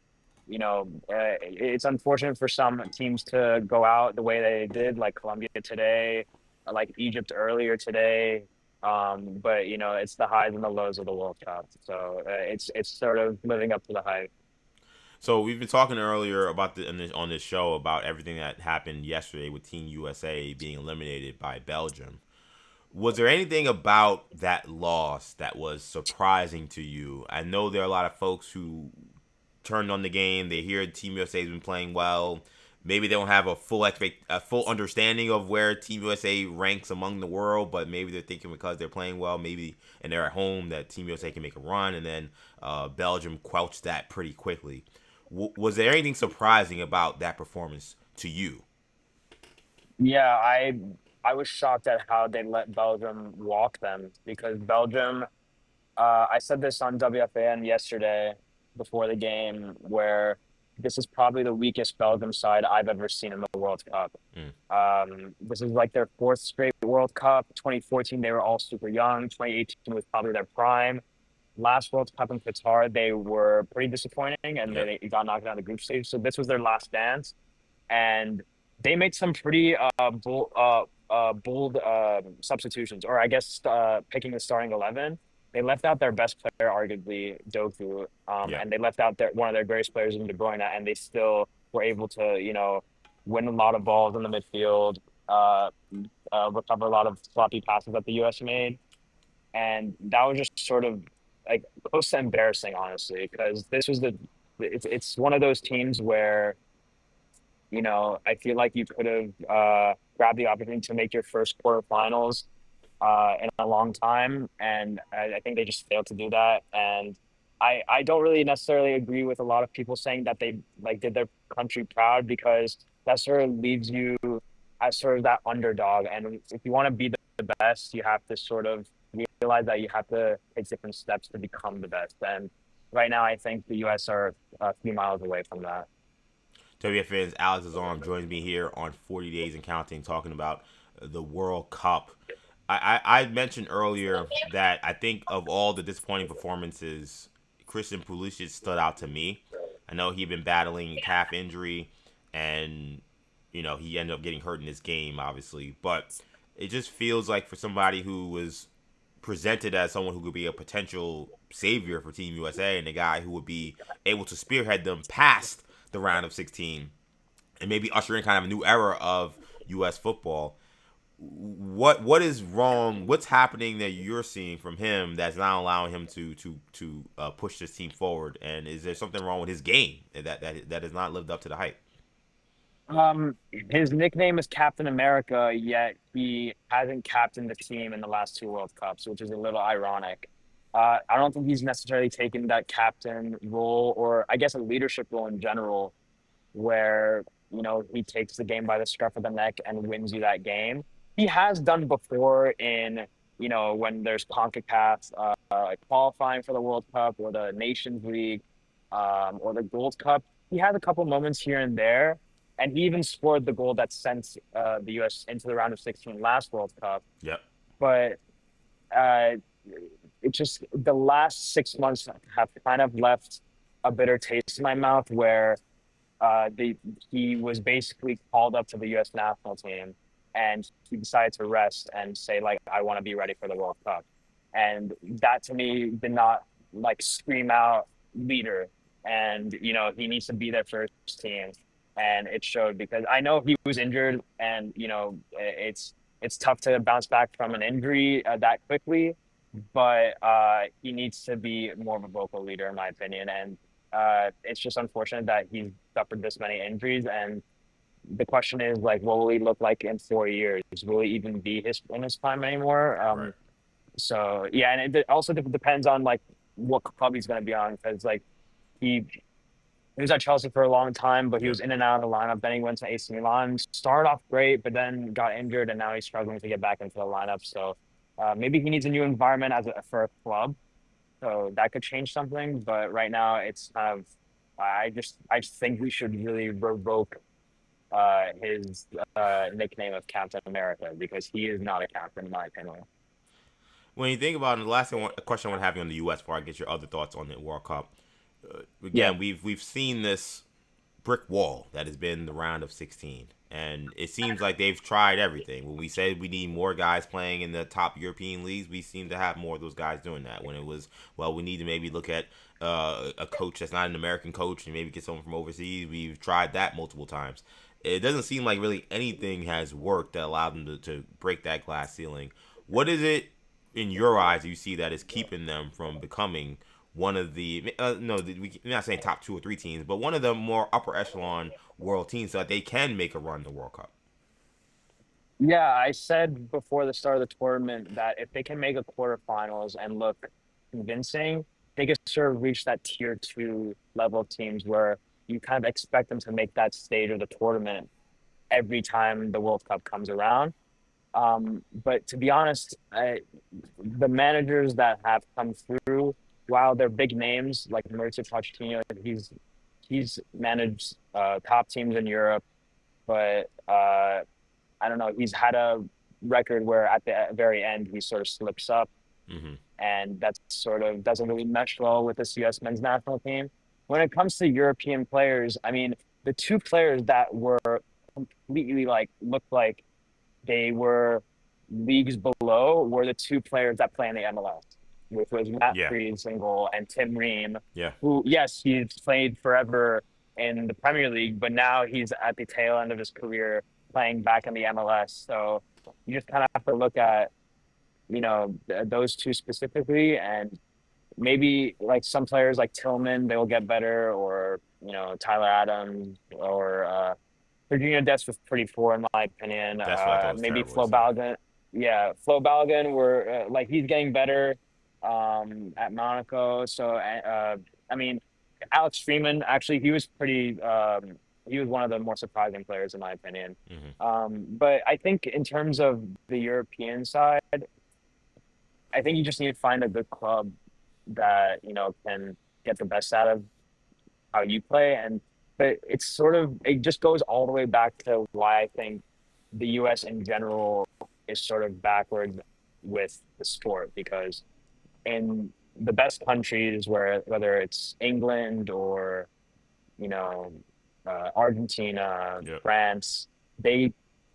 it's unfortunate for some teams to go out the way they did, like Colombia today, like Egypt earlier today. But it's the highs and the lows of the World Cup, so it's sort of living up to the hype. So we've been talking earlier about on this show about everything that happened yesterday with Team USA being eliminated by Belgium. Was there anything about that loss that was surprising to you? I know there are a lot of folks who turned on the game. They hear Team USA has been playing well. Maybe they don't have a full understanding of where Team USA ranks among the world, but maybe they're thinking because they're playing well, maybe and they're at home that Team USA can make a run, and then Belgium quelched that pretty quickly. Was there anything surprising about that performance to you? Yeah, I was shocked at how they let Belgium walk them because Belgium. I said this on WFAN yesterday before the game, where this is probably the weakest Belgium side I've ever seen in the World Cup. Mm, This is like their fourth straight World Cup. 2014, they were all super young. 2018 was probably their prime. Last World Cup in Qatar, they were pretty disappointing and yep. they got knocked out of the group stage. So this was their last dance, and they made some pretty bold substitutions, or I guess picking the starting 11. They left out their best player, arguably Doku, Yeah. and they left out one of their greatest players in De Bruyne, and they still were able to, win a lot of balls in the midfield, uh, recover a lot of sloppy passes that the U.S. made, and that was just sort of like close to embarrassing, honestly, because it's one of those teams where I feel like you could have grabbed the opportunity to make your first quarterfinals in a long time, and I think they just failed to do that. And I don't really necessarily agree with a lot of people saying that they like did their country proud, because that sort of leaves you as sort of that underdog. And if you want to be the best, you have to sort of realize that you have to take different steps to become the best. And right now, I think the U.S. are a few miles away from that. WFN's Alex Azarm joins me here on 40 Days and Counting, talking about the World Cup. I mentioned earlier that I think of all the disappointing performances, Christian Pulisic stood out to me. I know he'd been battling calf injury, and he ended up getting hurt in this game, obviously. But it just feels like for somebody who was presented as someone who could be a potential savior for Team USA and a guy who would be able to spearhead them past the round of 16 and maybe usher in kind of a new era of U.S. football. What is wrong? What's happening that you're seeing from him that's not allowing him to push this team forward? And is there something wrong with his game that has not lived up to the hype? His nickname is Captain America, yet he hasn't captained the team in the last two World Cups, which is a little ironic. I don't think he's necessarily taken that captain role, or I guess a leadership role in general, where he takes the game by the scruff of the neck and wins you that game. He has done before in when there's CONCACAF qualifying for the World Cup or the Nations League, or the Gold Cup. He had a couple moments here and there, and he even scored the goal that sent the U.S. into the round of 16 last World Cup. Yep. But it just the last 6 months have kind of left a bitter taste in my mouth, where he was basically called up to the U.S. national team, and he decided to rest and say, like, I want to be ready for the World Cup. And that to me did not like scream out leader. And he needs to be there for his team, and it showed, because I know he was injured, and it's tough to bounce back from an injury that quickly, but he needs to be more of a vocal leader, in my opinion. And it's just unfortunate that he's suffered this many injuries. And the question is, like, what will he look like in 4 years? Will he even be in his prime anymore? Right. So yeah, and it also depends on like what club he's going to be on, because like he was at Chelsea for a long time, but he was in and out of the lineup. Then he went to AC Milan, started off great, but then got injured, and now he's struggling to get back into the lineup. So maybe he needs a new environment for a club, so that could change something. But right now, it's kind of I just think we should really revoke his nickname of Captain America, because he is not a captain, in my opinion. When you think about it, the last question I want to have you on the U.S. before I get your other thoughts on the World Cup. Yeah. Again, we've seen this brick wall that has been the round of 16, and it seems like they've tried everything. When we said we need more guys playing in the top European leagues, we seem to have more of those guys doing that. When it was, well, we need to maybe look at a coach that's not an American coach and maybe get someone from overseas. We've tried that multiple times. It doesn't seem like really anything has worked that allowed them to break that glass ceiling. What is it in your eyes you see that is keeping them from becoming one of the we're not saying top 2 or 3 teams, but one of the more upper echelon world teams, so that they can make a run to the World Cup? Yeah, I said before the start of the tournament that if they can make a quarterfinals and look convincing, they could sort of reach that tier 2 level of teams where you kind of expect them to make that stage of the tournament every time the World Cup comes around. But to be honest, the managers that have come through, while they're big names like Mauricio Pochettino, he's managed top teams in Europe, but I don't know. He's had a record where at the very end he sort of slips up, and that sort of doesn't really mesh well with this U.S. men's national team. When it comes to European players, I mean, the 2 players that were completely looked like they were leagues below were the 2 players that play in the MLS, which was Matt Friedsingle and Tim Ream, who, yes, he's played forever in the Premier League, but now he's at the tail end of his career playing back in the MLS. So you just kind of have to look at, those 2 specifically, and maybe like some players like Tillman, they'll get better, or, Tyler Adams, or Virginia Dest was pretty poor in my opinion. Maybe Flo Balogun. Yeah, Flo Balogun were he's getting better at Monaco. So I mean, Alex Freeman, actually, he was pretty. He was one of the more surprising players in my opinion. But I think in terms of the European side, I think you just need to find a good club that can get the best out of how you play. But it just goes all the way back to why I think the U.S. in general is sort of backward with the sport, because in the best countries, whether it's England or Argentina, France, they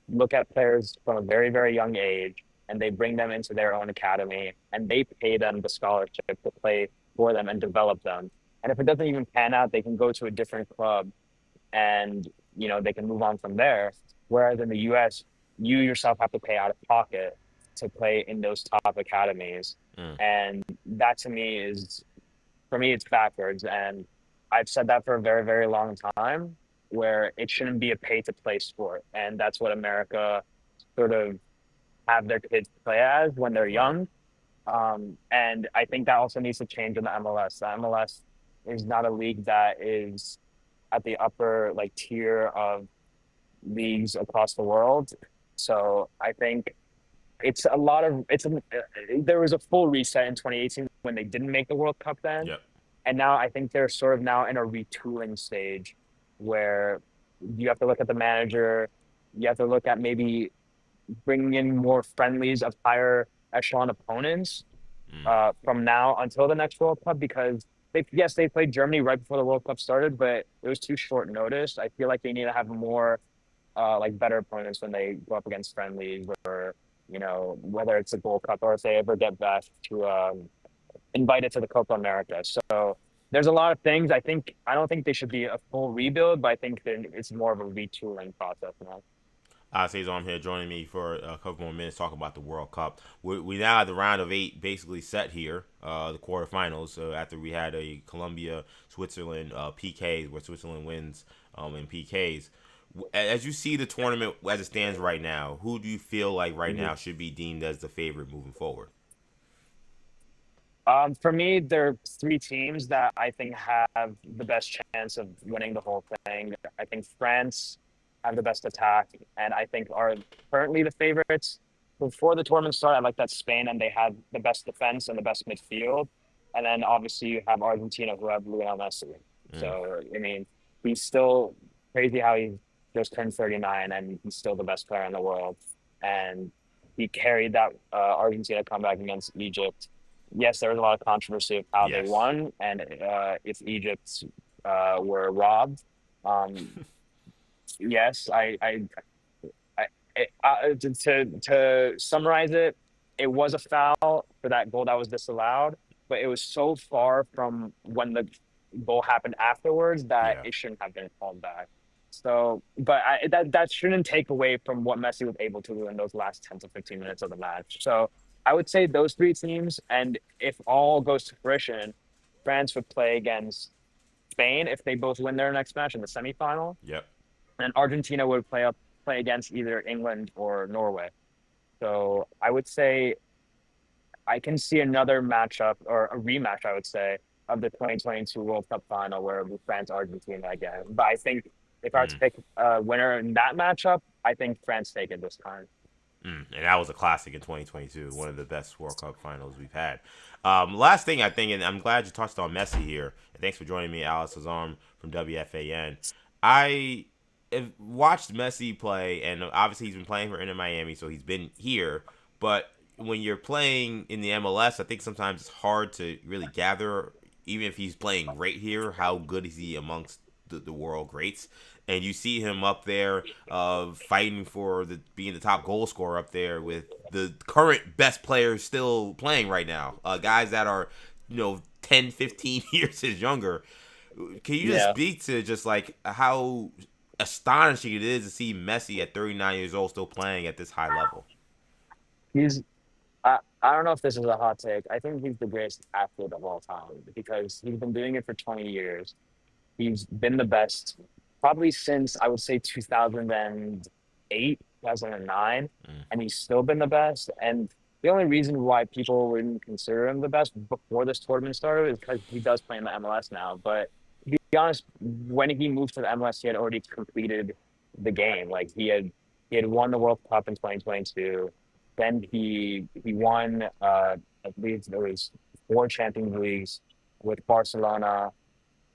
look at players from a very, very young age, and they bring them into their own academy, and they pay them the scholarship to play for them and develop them. And if it doesn't even pan out, they can go to a different club and they can move on from there. Whereas in the U.S., you yourself have to pay out of pocket to play in those top academies, Mm. and that to me is for me it's backwards. And I've said that for a very, very long time, where it shouldn't be a pay to play sport, and that's what America sort of have their kids play as when they're Right. young. And I think that also needs to change in the MLS. The MLS is not a league that is at the upper like tier of leagues across the world. So I think it's a lot of there was a full reset in 2018 when they didn't make the World Cup then, Yep. and now I think they're sort of now in a retooling stage where you have to look at the manager, you have to look at maybe bringing in more friendlies of higher echelon opponents Mm. from now until the next World Cup, because they played Germany right before the World Cup started, but it was too short notice. I feel like they need to have more like better opponents when they go up against friendlies, or whether it's a Gold Cup or if they ever get back to invited to the Copa America. So there's a lot of things. I don't think they should be a full rebuild, but I think that it's more of a retooling process now. Azarm here joining me for a couple more minutes talking about the World Cup. We now have the round of 8 basically set here, the quarterfinals. After we had a Colombia Switzerland PKs where Switzerland wins in PKs. As you see the tournament as it stands right now, who do you feel like right Mhm. now should be deemed as the favorite moving forward? For me, there are three teams that I think have the best chance of winning the whole thing. I think France have the best attack, and I think are currently the favorites. Before the tournament started, I like that Spain and they had the best defense and the best midfield. And then obviously you have Argentina who have Lionel Messi. Mm. So I mean, he's still crazy how he just turned 39 and he's still the best player in the world. And he carried that Argentina comeback against Egypt. Yes, there was a lot of controversy of how they Yes. won, and if Egypt were robbed. Um, yes, to summarize it, it was a foul for that goal that was disallowed, but it was so far from when the goal happened afterwards that Yeah. it shouldn't have been called back. So, but that shouldn't take away from what Messi was able to do in those last 10 to 15 minutes of the match. So, I would say those three teams, and if all goes to fruition, France would play against Spain if they both win their next match in the semifinal, Yep. and Argentina would play against either England or Norway. So I would say I can see another matchup or a rematch, I would say, of the 2022 World Cup final where we France Argentina again. But I think if I were to Mm. pick a winner in that matchup, I think France take it this time. And that was a classic in 2022, one of the best World Cup finals we've had. Last thing I think, and I'm glad you touched on Messi here. And thanks for joining me, Alex Azarm from WFAN. I have watched Messi play, and obviously he's been playing for Inter Miami, so he's been here. But when you're playing in the MLS, I think sometimes it's hard to really gather, even if he's playing great here, how good is he amongst the world greats. And you see him up there fighting for being the top goal scorer up there with the current best players still playing right now. Guys that are, 10, 15 years his younger. Can you just Yeah. speak to just like how astonishing it is to see Messi at 39 years old still playing at this high level? He's I don't know if this is a hot take. I think he's the greatest athlete of all time because he's been doing it for 20 years. He's been the best probably since I would say 2008, 2009, Mm. and he's still been the best. And the only reason why people wouldn't consider him the best before this tournament started is because he does play in the MLS now. But to be honest, when he moved to the MLS, he had already completed the game. Like he had won the World Cup in 2022. Then he won I believe there was four Champions Leagues with Barcelona.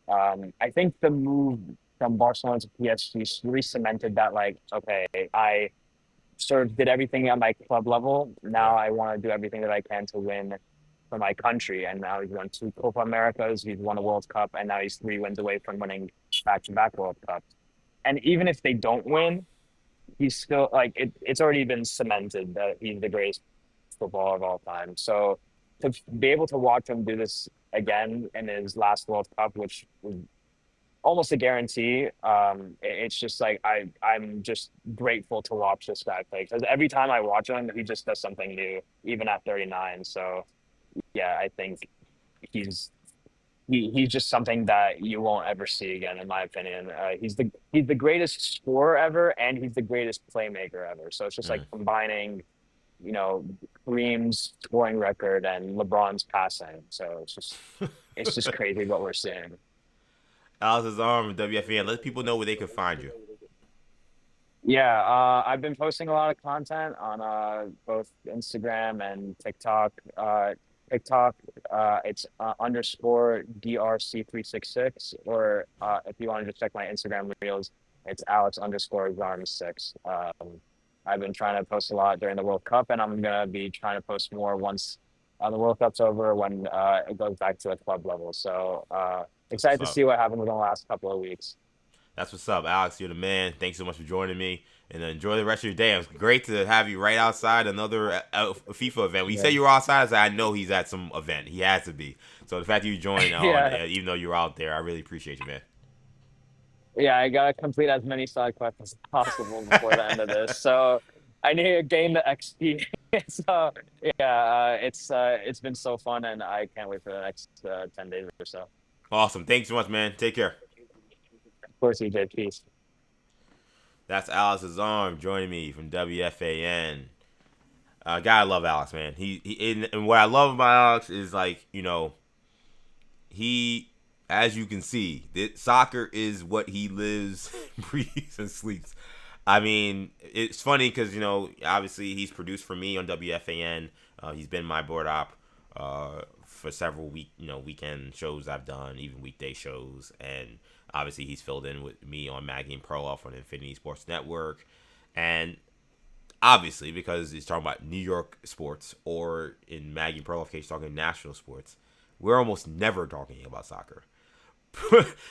I think the move from Barcelona to PSG really cemented that, like, okay, I sort of did everything at my club level. Yeah. Now I want to do everything that I can to win for my country. And now he's won two Copa Americas, he's won a World Cup, and now he's 3 wins away from winning back-to-back World Cups. And even if they don't win, he's still like it's already been cemented that he's the greatest footballer of all time. So to be able to watch him do this again in his last World Cup, which was almost a guarantee. It's just like I'm just grateful to watch this guy play because every time I watch him, he just does something new, even at 39. So yeah, I think he's he's just something that you won't ever see again, in my opinion. He's the greatest scorer ever, and he's the greatest playmaker ever. So it's just like Mm. combining, you know, Kareem's scoring record and LeBron's passing. So it's just crazy what we're seeing. Alex Azarm, WFAN. Let people know where they can find you. Yeah, I've been posting a lot of content on both Instagram and TikTok. TikTok, it's underscore DRC366, or if you want to just check my Instagram reels, it's Alex underscore Zarm6. I've been trying to post a lot during the World Cup, and I'm gonna be trying to post more once the World Cup's over, when it goes back to the club level. So That's what's excited to up. see what happens in the last couple of weeks. That's what's up, Alex. You're the man. Thanks so much for joining me, and enjoy the rest of your day. It's great to have you right outside another FIFA event. When you say you were outside, I said I know he's at some event. He has to be. So the fact that you joined on, Yeah. even though you were out there, I really appreciate you, man. Yeah, I gotta complete as many side quests as possible before the end of this. So I need to gain the XP. So yeah, it's been so fun, and I can't wait for the next 10 days or so. Awesome. Thanks so much, man. Take care. Of course, EJ, peace. That's Alex Azarm joining me from WFAN. Gotta love Alex, man. And what I love about Alex is, like, he, as you can see, soccer is what he lives, breathes, and sleeps. I mean, it's funny because, obviously he's produced for me on WFAN. He's been my board op for several weekend shows I've done, even weekday shows, and obviously he's filled in with me on Maggie and Perloff on Infinity Sports Network, and obviously because he's talking about New York sports, or in Maggie and Perloff case talking national sports, we're almost never talking about soccer.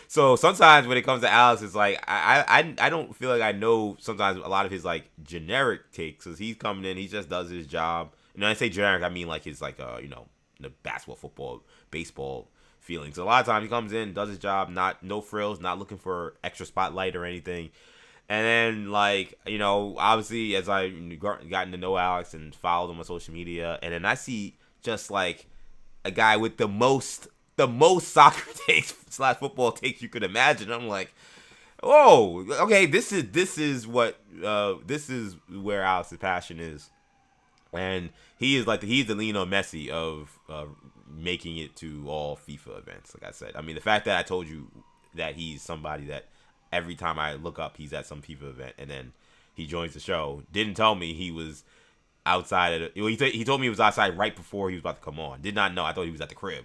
So sometimes when it comes to Alex, it's like I don't feel like I know sometimes a lot of his like generic takes, because he's coming in, he just does his job. And when I say generic, I mean like his like the basketball, football, baseball feelings. A lot of times he comes in, does his job, no frills, not looking for extra spotlight or anything. And then, like, obviously as I gotten to know Alex and followed him on social media, and then I see just like a guy with the most soccer takes / football takes you could imagine. I'm like, oh, okay, this is where Alex's passion is, and he's the Lionel Messi of making it to all FIFA events. Like I said, I mean, the fact that I told you that he's somebody that every time I look up, he's at some FIFA event, and then he joins the show. Didn't tell me he was outside. He told me he was outside right before he was about to come on. Did not know. I thought he was at the crib.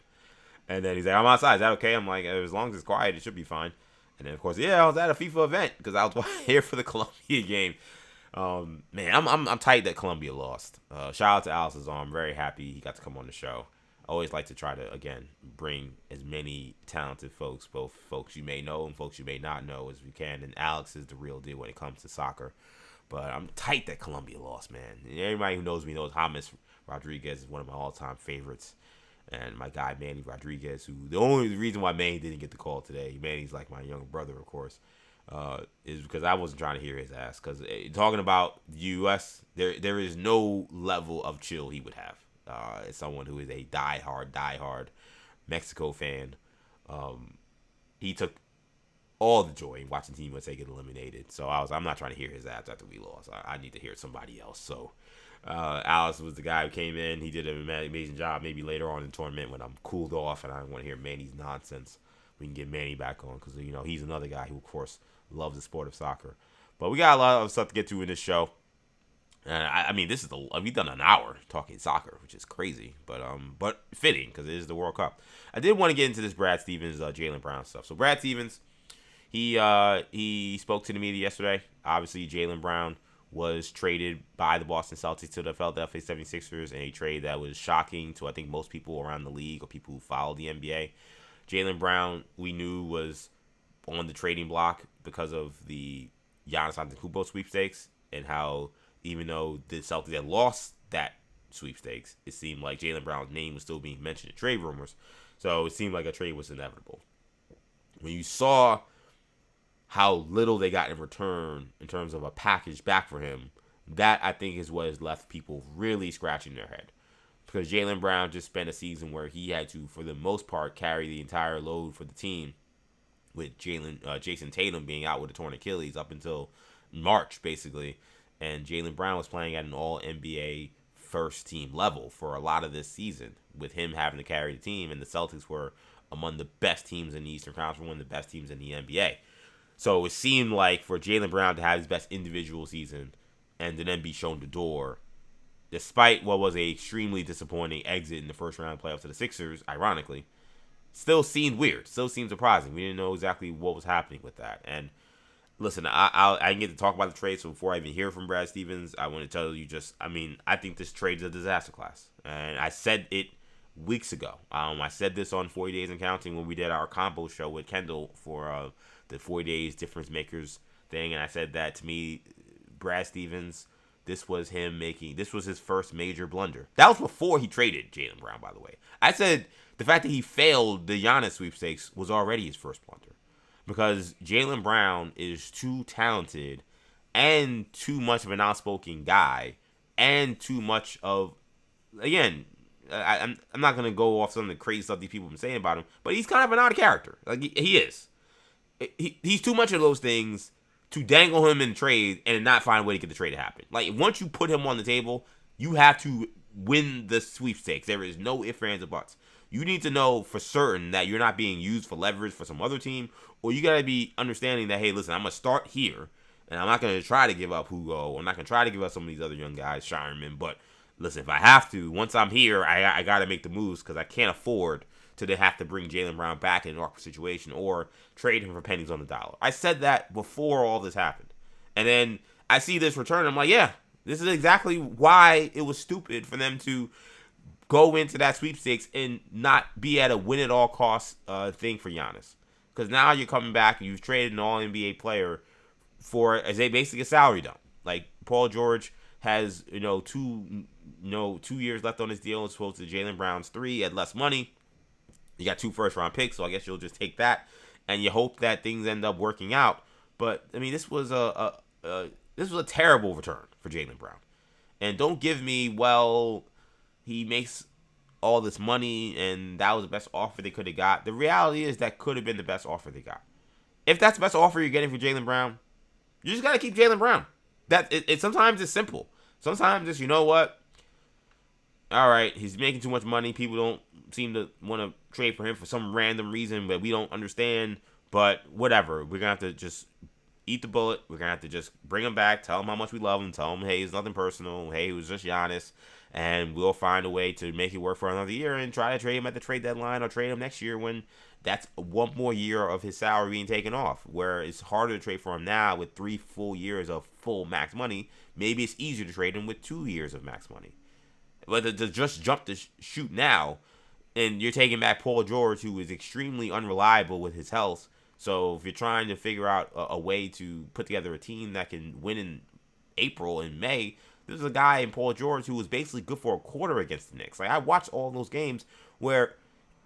And then he's like, I'm outside. Is that okay? I'm like, as long as it's quiet, it should be fine. And then, of course, yeah, I was at a FIFA event because I was here for the Colombia game. Man, I'm tight that Colombia lost. Shout out to Alex Azarm. I'm very happy he got to come on the show. I always like to try to, again, bring as many talented folks, both folks you may know and folks you may not know, as we can. And Alex is the real deal when it comes to soccer. But I'm tight that Colombia lost, man. Everybody who knows me knows James Rodriguez is one of my all-time favorites. And my guy, Manny Rodriguez, who the only reason why Manny didn't get the call today, Manny's like my younger brother, of course, is because I wasn't trying to hear his ass. Because talking about the U.S., there is no level of chill he would have. As someone who is a diehard Mexico fan, he took all the joy in watching Team USA get eliminated. So I'm not trying to hear his ass after we lost. I need to hear somebody else. So Alice was the guy who came in. He did an amazing job. Maybe later on in the tournament when I'm cooled off and I want to hear Manny's nonsense, we can get Manny back on, because he's another guy who, of course, loves the sport of soccer. But we got a lot of stuff to get to in this show. I mean, we've done an hour talking soccer, which is crazy, but fitting because it is the World Cup. I did want to get into this Brad Stevens, Jaylen Brown stuff. So Brad Stevens, he spoke to the media yesterday. Obviously, Jaylen Brown was traded by the Boston Celtics to the Philadelphia 76ers in a trade that was shocking to, I think, most people around the league or people who follow the NBA. Jaylen Brown, we knew, was on the trading block because of the Giannis Antetokounmpo sweepstakes, and how even though the Celtics had lost that sweepstakes, it seemed like Jaylen Brown's name was still being mentioned in trade rumors. So it seemed like a trade was inevitable. When you saw how little they got in return in terms of a package back for him, that I think is what has left people really scratching their head. Because Jaylen Brown just spent a season where he had to, for the most part, carry the entire load for the team, with Jason Tatum being out with a torn Achilles up until March, basically. And Jaylen Brown was playing at an all-NBA first-team level for a lot of this season, with him having to carry the team. And the Celtics were among the best teams in the Eastern Conference, one of the best teams in the NBA. So it seemed like for Jaylen Brown to have his best individual season and to then be shown the door, despite what was a extremely disappointing exit in the first round of playoffs to the Sixers, ironically, still seemed weird. Still seemed surprising. We didn't know exactly what was happening with that. And listen, I didn't get to talk about the trade, so before I even hear from Brad Stevens, I want to tell you I think this trade is a disaster class. And I said it weeks ago. I said this on 40 Days and Counting when we did our combo show with Kendall for the 40 Days Difference Makers thing. And I said that, to me, Brad Stevens, this was his first major blunder. That was before he traded Jaylen Brown, by the way. I said the fact that he failed the Giannis sweepstakes was already his first blunder. Because Jaylen Brown is too talented and too much of an outspoken guy and too much of, again, I'm not going to go off some of the crazy stuff these people have been saying about him, but he's kind of an odd character. Like, he is. He's too much of those things to dangle him in trade and not find a way to get the trade to happen. Like, once you put him on the table, you have to win the sweepstakes. There is no ifs, ands, or buts. You need to know for certain that you're not being used for leverage for some other team, or you got to be understanding that, hey, listen, I'm going to start here, and I'm not going to try to give up Hugo. I'm not going to try to give up some of these other young guys, Shireman, but listen, if I have to, once I'm here, I got to make the moves because I can't afford to then have to bring Jaylen Brown back in an awkward situation or trade him for pennies on the dollar. I said that before all this happened. And then I see this return, I'm like, yeah, this is exactly why it was stupid for them to go into that sweepstakes and not be at a win-at-all-costs thing for Giannis. Because now you're coming back and you've traded an all-NBA player for as basically a salary dump. Like, Paul George has 2 years left on his deal as opposed to Jaylen Brown's 3 at less money. You got 2 first-round picks, so I guess you'll just take that, and you hope that things end up working out. But I mean, this was a terrible return for Jaylen Brown. And don't give me, well, he makes all this money and that was the best offer they could have got. The reality is that could have been the best offer they got. If that's the best offer you're getting for Jaylen Brown, you just got to keep Jaylen Brown. Sometimes it's simple. Sometimes it's, you know what? All right, he's making too much money. People don't seem to want to trade for him for some random reason that we don't understand. But whatever. We're going to have to just eat the bullet. We're going to have to just bring him back, tell him how much we love him, tell him, hey, it's nothing personal. Hey, it was just Giannis. And we'll find a way to make it work for another year and try to trade him at the trade deadline or trade him next year when that's one more year of his salary being taken off. Where it's harder to trade for him now with 3 full years of full max money. Maybe it's easier to trade him with 2 years of max money. But to just jump the shoot now, and you're taking back Paul George, who is extremely unreliable with his health. So if you're trying to figure out a way to put together a team that can win in April and May, there's a guy in Paul George who was basically good for a quarter against the Knicks. Like, I watched all those games where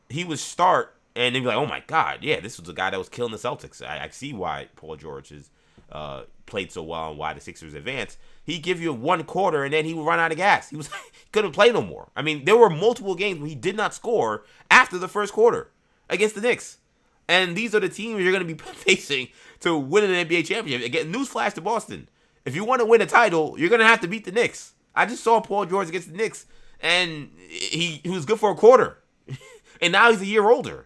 he would start and they'd be like, oh my God, yeah, this was the guy that was killing the Celtics. I see why Paul George has played so well and why the Sixers advanced. He'd give you 1 quarter and then he would run out of gas. He couldn't play no more. I mean, there were multiple games where he did not score after the first quarter against the Knicks. And these are the teams you're going to be facing to win an NBA championship. Again, newsflash to Boston. If you want to win a title, you're going to have to beat the Knicks. I just saw Paul George against the Knicks, and he was good for a quarter. And now he's a year older.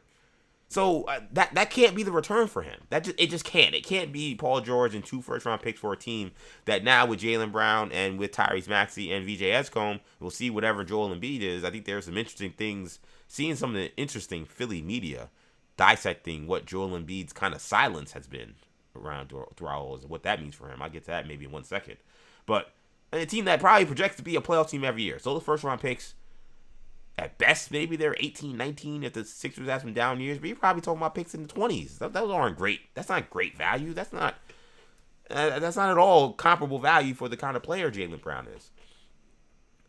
So that can't be the return for him. It just can't. It can't be Paul George and 2 first-round picks for a team that now with Jaylen Brown and with Tyrese Maxey and VJ Edgecombe, we'll see whatever Joel Embiid is. I think there's some interesting things, seeing some of the interesting Philly media dissecting what Joel Embiid's kind of silence has been around throughout all this, what that means for him. I'll get to that maybe in 1 second. But a team that probably projects to be a playoff team every year. So the first-round picks, at best, maybe they're 18, 19 if the Sixers have some down years. But you're probably talking about picks in the 20s. Those aren't great. That's not great value. That's not at all comparable value for the kind of player Jaylen Brown is.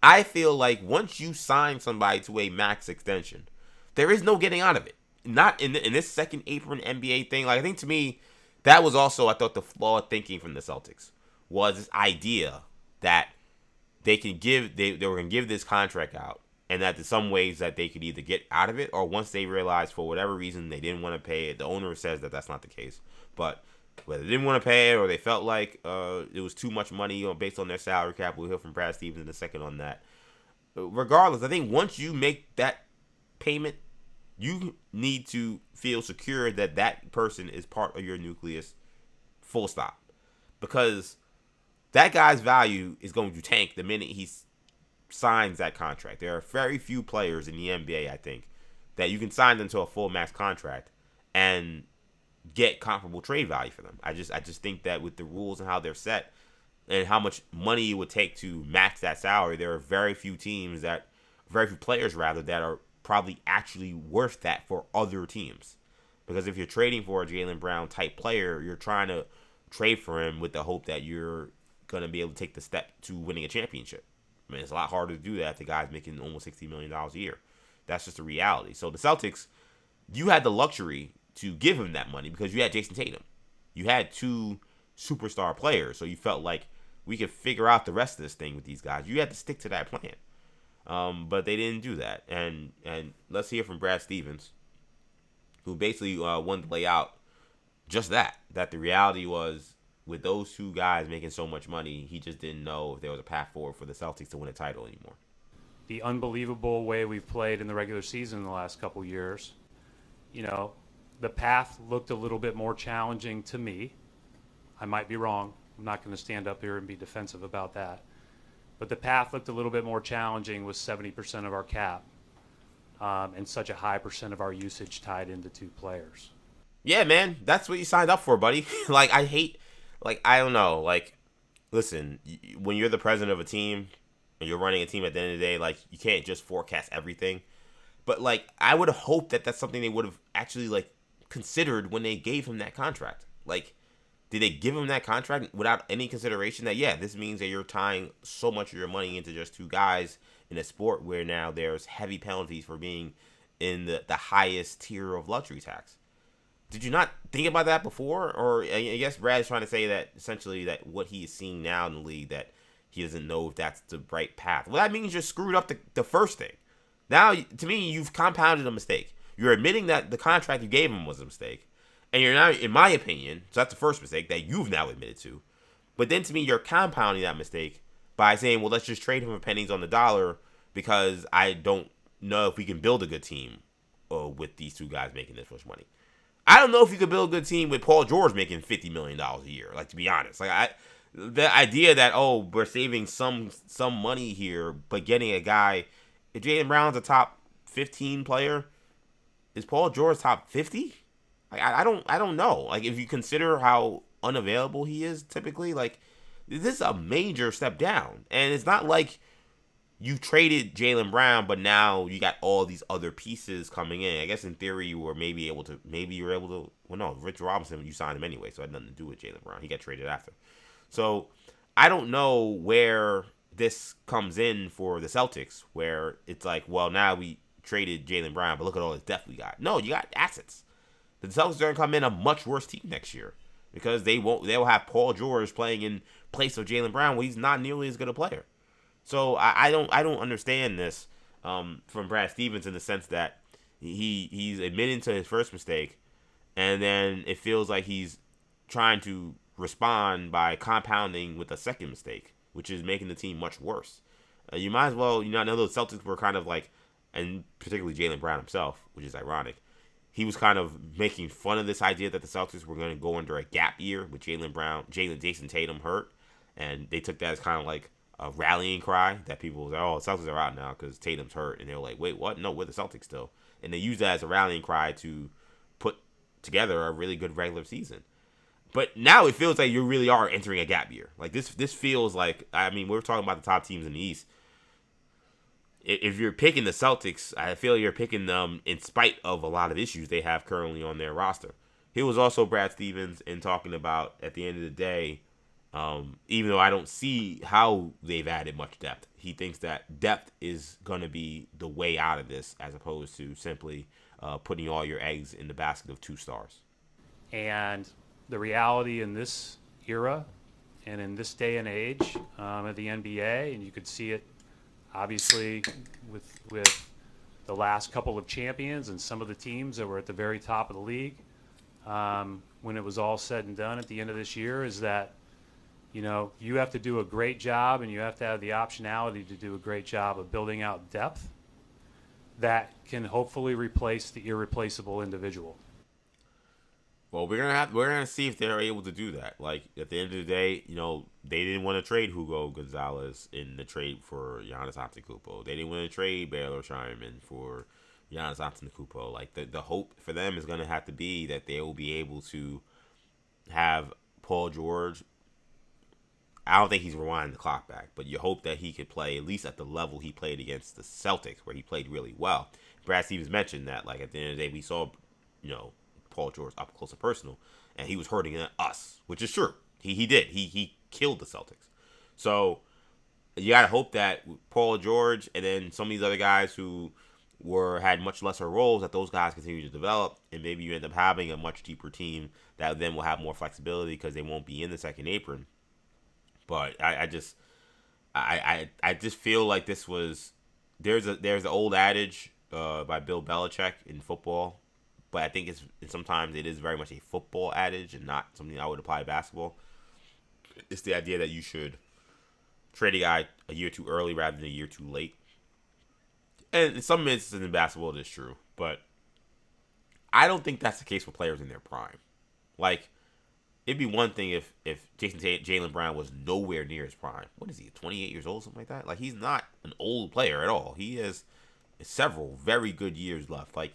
I feel like once you sign somebody to a max extension, there is no getting out of it. Not in this second apron NBA thing. Like, I think to me, That was also, I thought, the flawed thinking from the Celtics was this idea that they were going to give this contract out, and that in some ways that they could either get out of it, or once they realized for whatever reason they didn't want to pay it. The owner says that that's not the case, but whether they didn't want to pay it or they felt like it was too much money, based on their salary cap. We'll hear from Brad Stevens in a second on that. Regardless, I think once you make that payment, you need to feel secure that that person is part of your nucleus, full stop. Because that guy's value is going to tank the minute he signs that contract. There are very few players in the NBA, I think, that you can sign them to a full max contract and get comparable trade value for them. I just think that with the rules and how they're set and how much money it would take to match that salary, there are very few players that are probably actually worth that for other teams. Because if you're trading for a Jaylen Brown type player, you're trying to trade for him with the hope that you're going to be able to take the step to winning a championship. I mean, it's a lot harder to do that if the guy's making almost $60 million a year. That's just the reality. So the Celtics, you had the luxury to give him that money because you had Jason Tatum. You had two superstar players, so you felt like we could figure out the rest of this thing with these guys. You had to stick to that plan. But they didn't do that. And let's hear from Brad Stevens, who basically wanted to lay out just that the reality was, with those two guys making so much money, he just didn't know if there was a path forward for the Celtics to win a title anymore. The unbelievable way we've played in the regular season in the last couple years, the path looked a little bit more challenging to me. I might be wrong. I'm not going to stand up here and be defensive about that. But the path looked a little bit more challenging with 70% of our cap and such a high percent of our usage tied into two players. Yeah, man, that's what you signed up for, buddy. I don't know. Listen, when you're the president of a team and you're running a team at the end of the day, you can't just forecast everything. But, I would have hoped that that's something they would have actually, considered when they gave him that contract. Did they give him that contract without any consideration that, yeah, this means that you're tying so much of your money into just two guys in a sport where now there's heavy penalties for being in the highest tier of luxury tax? Did you not think about that before? Or I guess Brad's trying to say that essentially that what he is seeing now in the league, that he doesn't know if that's the right path. Well, that means you screwed up the first thing. Now, to me, you've compounded a mistake. You're admitting that the contract you gave him was a mistake. And you're now, in my opinion, so that's the first mistake that you've now admitted to. But then to me, you're compounding that mistake by saying, well, let's just trade him for pennies on the dollar because I don't know if we can build a good team with these two guys making this much money. I don't know if you could build a good team with Paul George making $50 million a year, to be honest. The idea that, we're saving some money here, but getting a guy, if Jaylen Brown's a top 15 player, is Paul George top 50? I don't know. If you consider how unavailable he is typically, this is a major step down. And it's not like you traded Jaylen Brown, but now you got all these other pieces coming in. I guess in theory you were maybe you were able to, well, no, Rich Robinson, you signed him anyway, so it had nothing to do with Jaylen Brown. He got traded after. So I don't know where this comes in for the Celtics, where it's now we traded Jaylen Brown, but look at all this depth we got. No, you got assets. The Celtics are going to come in a much worse team next year because they'll have Paul George playing in place of Jaylen Brown when he's not nearly as good a player. So I don't understand this from Brad Stevens in the sense that he's admitting to his first mistake, and then it feels like he's trying to respond by compounding with a second mistake, which is making the team much worse. You might as well, I know the Celtics were kind of and particularly Jaylen Brown himself, which is ironic. He was kind of making fun of this idea that the Celtics were going to go under a gap year with Jason Tatum hurt, and they took that as kind of a rallying cry that people was the Celtics are out now because Tatum's hurt, and they were like, wait, what? No, we're the Celtics still, and they used that as a rallying cry to put together a really good regular season. But now it feels like you really are entering a gap year. This feels like, we're talking about the top teams in the East. If you're picking the Celtics, I feel you're picking them in spite of a lot of issues they have currently on their roster. He was also Brad Stevens in talking about, at the end of the day, even though I don't see how they've added much depth, he thinks that depth is going to be the way out of this as opposed to simply putting all your eggs in the basket of two stars. And the reality in this era and in this day and age of the NBA, and you could see it obviously with the last couple of champions and some of the teams that were at the very top of the league, when it was all said and done at the end of this year, is that, you know, you have to do a great job and you have to have the optionality to do a great job of building out depth that can hopefully replace the irreplaceable individual. Well, we're gonna see if they're able to do that. Like, at the end of the day, you know, they didn't want to trade Hugo Gonzalez in the trade for Giannis Antetokounmpo. They didn't want to trade Baylor Scheinman for Giannis Antetokounmpo. Like, the hope for them is gonna have to be that they will be able to have Paul George. I don't think he's rewinding the clock back, but you hope that he could play at least at the level he played against the Celtics, where he played really well. Brad Stevens mentioned that, like, at the end of the day, we saw, you know, Paul George up close and personal, and he was hurting us, which is true. He did. He killed the Celtics. So you gotta hope that Paul George and then some of these other guys who had much lesser roles, that those guys continue to develop, and maybe you end up having a much deeper team that then will have more flexibility because they won't be in the second apron. But I just feel like this was there's an old adage by Bill Belichick in football. But I think sometimes it is very much a football adage and not something I would apply to basketball. It's the idea that you should trade a guy a year too early rather than a year too late. And in some instances in basketball, it is true. But I don't think that's the case for players in their prime. Like, it'd be one thing if Jaylen Brown was nowhere near his prime. What is he, 28 years old, something like that? Like, he's not an old player at all. He has several very good years left. Like,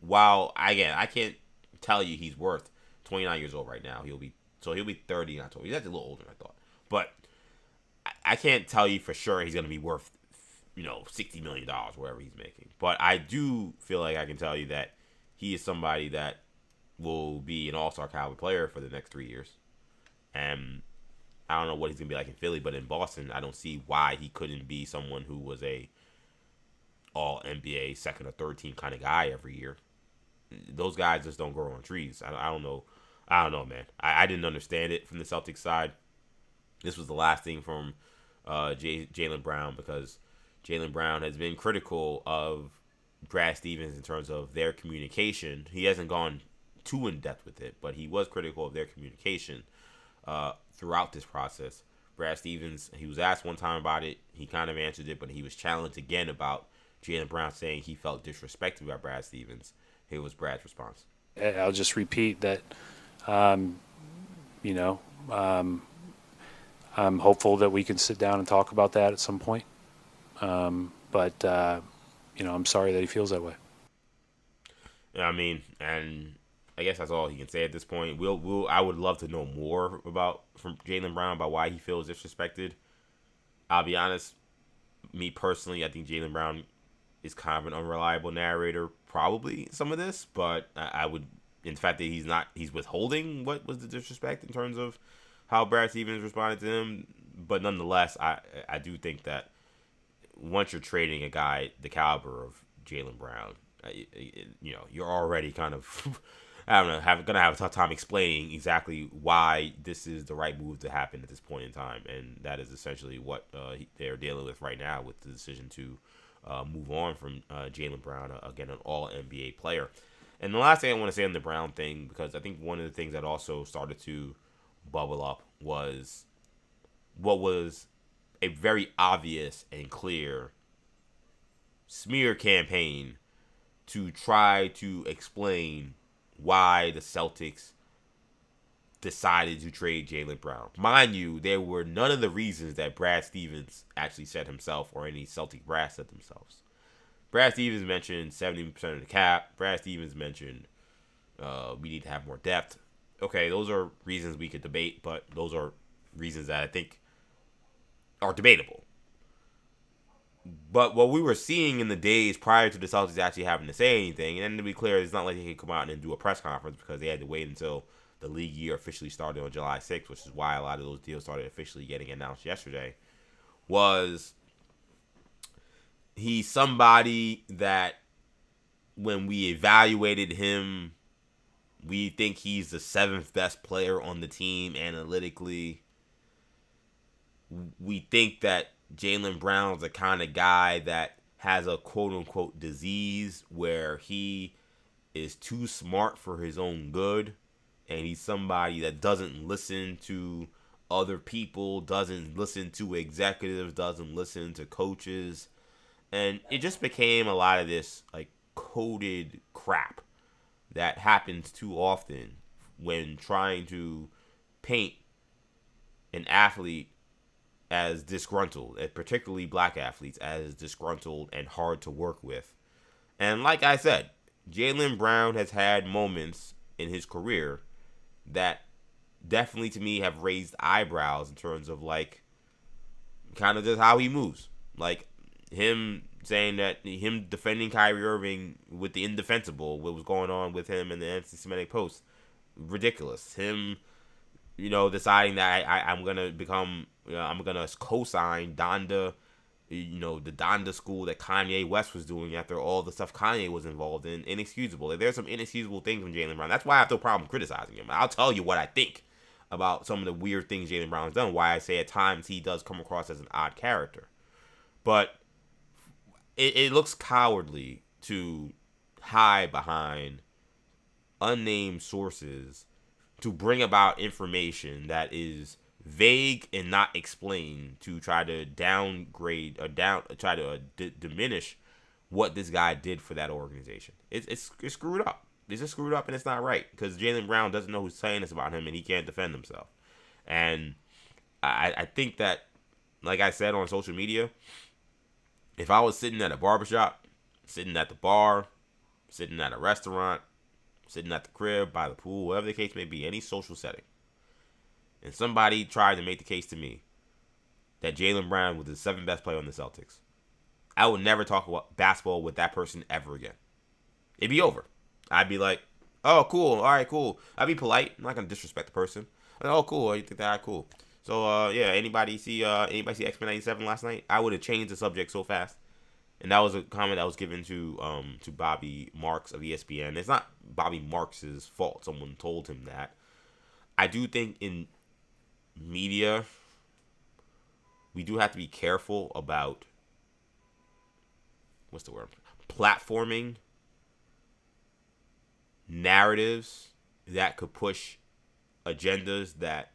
while, again, I can't tell you he's worth 29 years old right now. He'll be 30 in October. He's actually a little older than I thought. But I can't tell you for sure he's going to be worth, you know, $60 million, whatever he's making. But I do feel like I can tell you that he is somebody that will be an all-star caliber player for the next 3 years. And I don't know what he's going to be like in Philly, but in Boston, I don't see why he couldn't be someone who was a all-NBA second or third team kind of guy every year. Those guys just don't grow on trees. I don't know. I don't know, man. I didn't understand it from the Celtics side. This was the last thing from Jaylen Brown, because Jaylen Brown has been critical of Brad Stevens in terms of their communication. He hasn't gone too in-depth with it, but he was critical of their communication throughout this process. Brad Stevens, he was asked one time about it. He kind of answered it, but he was challenged again about Jaylen Brown saying he felt disrespected by Brad Stevens. Here was Brad's response. I'll just repeat that, you know, I'm hopeful that we can sit down and talk about that at some point. But you know, I'm sorry that he feels that way. Yeah, I mean, and I guess that's all he can say at this point. I would love to know more from Jaylen Brown about why he feels disrespected. I'll be honest, me personally, I think Jaylen Brown is kind of an unreliable narrator, probably some of this, but I would, in fact, that he's withholding what was the disrespect in terms of how Brad Stevens responded to him. But nonetheless, I do think that once you're trading a guy the caliber of Jaylen Brown, you know, you're already kind of, I don't know, gonna have a tough time explaining exactly why this is the right move to happen at this point in time, and that is essentially what they're dealing with right now with the decision to move on from Jaylen Brown, again, an all-NBA player. And the last thing I want to say on the Brown thing, because I think one of the things that also started to bubble up was what was a very obvious and clear smear campaign to try to explain why the Celtics decided to trade Jaylen Brown. Mind you, there were none of the reasons that Brad Stevens actually said himself or any Celtic brass said themselves. Brad Stevens mentioned 70% of the cap. Brad Stevens mentioned we need to have more depth. Okay, those are reasons we could debate, but those are reasons that I think are debatable. But what we were seeing in the days prior to the Celtics actually having to say anything, and then to be clear, it's not like they could come out and do a press conference because they had to wait until the league year officially started on July 6th, which is why a lot of those deals started officially getting announced yesterday, was he's somebody that when we evaluated him We think he's the 7th best player on the team analytically. We think that Jaylen Brown's the kind of guy that has a quote-unquote disease where he is too smart for his own good, and he's somebody that doesn't listen to other people, doesn't listen to executives, doesn't listen to coaches, and it just became a lot of this like coded crap that happens too often when trying to paint an athlete as disgruntled, and particularly black athletes as disgruntled and hard to work with. And like I said, Jaylen Brown has had moments in his career that definitely to me have raised eyebrows in terms of like kind of just how he moves. Like him saying that, him defending Kyrie Irving with the indefensible, what was going on with him in the anti-Semitic post, ridiculous. Him, deciding that I'm gonna become, I'm gonna co-sign Donda, the Donda school that Kanye West was doing after all the stuff Kanye was involved in. Inexcusable. There's some inexcusable things from Jaylen Brown. That's why I have no problem criticizing him. I'll tell you what I think about some of the weird things Jaylen Brown's done. Why I say at times he does come across as an odd character, but it looks cowardly to hide behind unnamed sources to bring about information that is vague and not explained, to try to downgrade or diminish what this guy did for that organization. It's screwed up. It's just screwed up, and it's not right, because Jaylen Brown doesn't know who's saying this about him, and he can't defend himself. And I think that, like I said on social media, if I was sitting at a barbershop, sitting at the bar, sitting at a restaurant, sitting at the crib, by the pool, whatever the case may be, any social setting, and somebody tried to make the case to me that Jaylen Brown was the 7th best player on the Celtics, I would never talk about basketball with that person ever again. It'd be over. I'd be like, oh, cool. All right, cool. I'd be polite. I'm not going to disrespect the person. Like, oh, cool. You think that? Cool. So, yeah, anybody see X-Men 97 last night? I would have changed the subject so fast. And that was a comment that was given to Bobby Marks of ESPN. It's not Bobby Marks' fault. Someone told him that. I do think in media, we do have to be careful about, what's the word? Platforming narratives that could push agendas that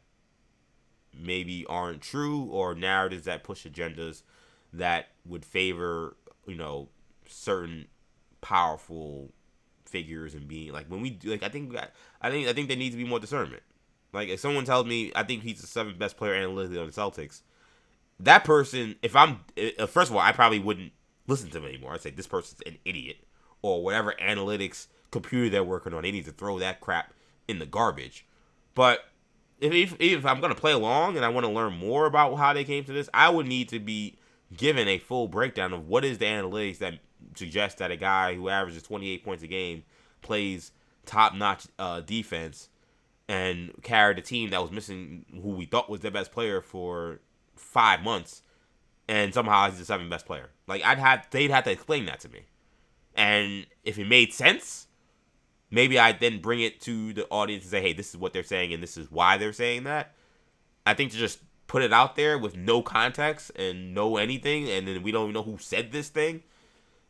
maybe aren't true, or narratives that push agendas that would favor, certain powerful figures, and being like, when we do, like, I think there needs to be more discernment. Like, if someone tells me I think he's the 7th best player analytically on the Celtics, that person, first of all, I probably wouldn't listen to him anymore. I'd say this person's an idiot, or whatever analytics computer they're working on, they need to throw that crap in the garbage. But if I'm going to play along and I want to learn more about how they came to this, I would need to be given a full breakdown of what is the analytics that suggests that a guy who averages 28 points a game, plays top-notch defense, and carried a team that was missing who we thought was their best player for 5 months, and somehow he's the 7th best player. Like, they'd have to explain that to me. And if it made sense, maybe I'd then bring it to the audience and say, hey, this is what they're saying, and this is why they're saying that. I think to just put it out there with no context and no anything, and then we don't even know who said this thing,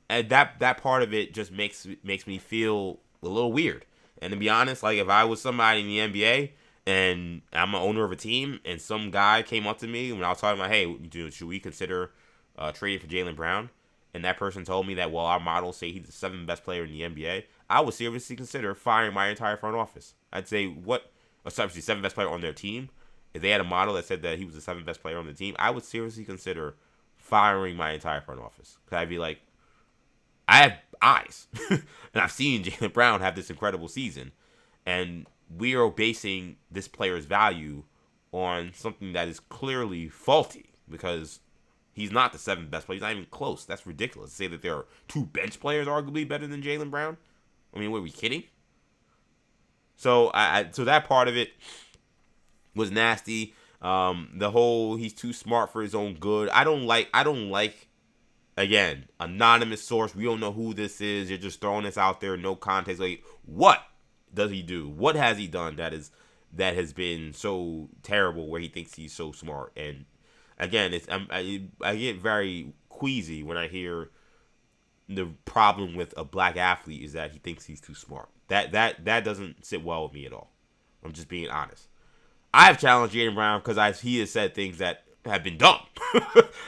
and that part of it just makes me feel a little weird. And to be honest, like, if I was somebody in the NBA and I'm an owner of a team, and some guy came up to me when I was talking about, hey, dude, should we consider trading for Jaylen Brown? And that person told me that, well, our models say he's the 7th best player in the NBA. I would seriously consider firing my entire front office. I'd say, obviously 7th best player on their team. If they had a model that said that he was the 7th best player on the team, I would seriously consider firing my entire front office. Because I'd be like, I have eyes. And I've seen Jaylen Brown have this incredible season. And we are basing this player's value on something that is clearly faulty, because he's not the 7th best player. He's not even close. That's ridiculous to say that there are 2 bench players arguably better than Jaylen Brown. I mean, were we kidding? So so that part of it was nasty. The whole he's too smart for his own good. I don't like again, anonymous source. We don't know who this is. You're just throwing this out there, no context. Like, what does he do? What has he done that has been so terrible where he thinks he's so smart? And again, I get very queasy when I hear the problem with a black athlete is that he thinks he's too smart. That doesn't sit well with me at all. I'm just being honest. I've challenged Jaylen Brown because he has said things that have been dumb.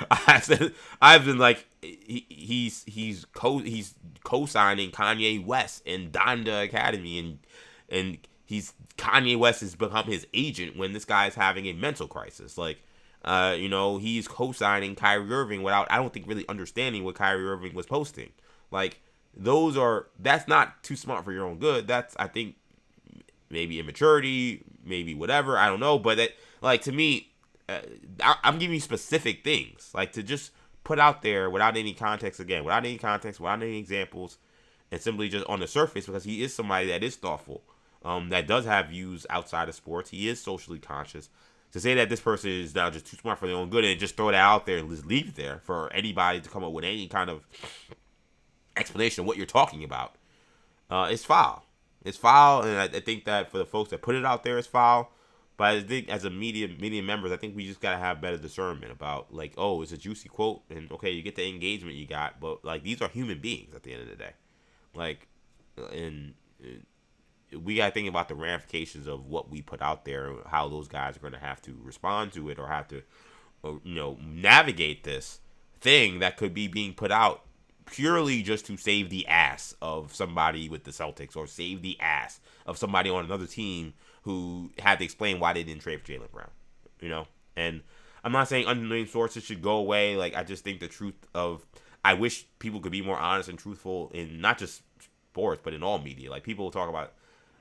I've been like he's co-signing Kanye West and Donda Academy and Kanye West has become his agent when this guy's having a mental crisis. Like, he's co-signing Kyrie Irving without, I don't think, really understanding what Kyrie Irving was posting. Like, that's not too smart for your own good. That's, I think, maybe immaturity, maybe whatever. I don't know. But to me, I'm giving you specific things. Like, to just put out there without any context, without any examples, and simply just on the surface, because he is somebody that is thoughtful, that does have views outside of sports. He is socially conscious. To say that this person is now just too smart for their own good and just throw that out there and just leave it there for anybody to come up with any kind of explanation of what you're talking about, it's foul. It's foul, and I think that for the folks that put it out there, it's foul. But I think as a media members, I think we just gotta have better discernment about, like, oh, it's a juicy quote, and okay, you get the engagement you got, but like, these are human beings at the end of the day. Like, and we got to think about the ramifications of what we put out there, how those guys are going to have to respond to it or have to, navigate this thing that could be being put out purely just to save the ass of somebody with the Celtics or save the ass of somebody on another team who had to explain why they didn't trade for Jaylen Brown, And I'm not saying unnamed sources should go away. Like, I just think the truth of, I wish people could be more honest and truthful in not just sports, but in all media. Like, people talk about,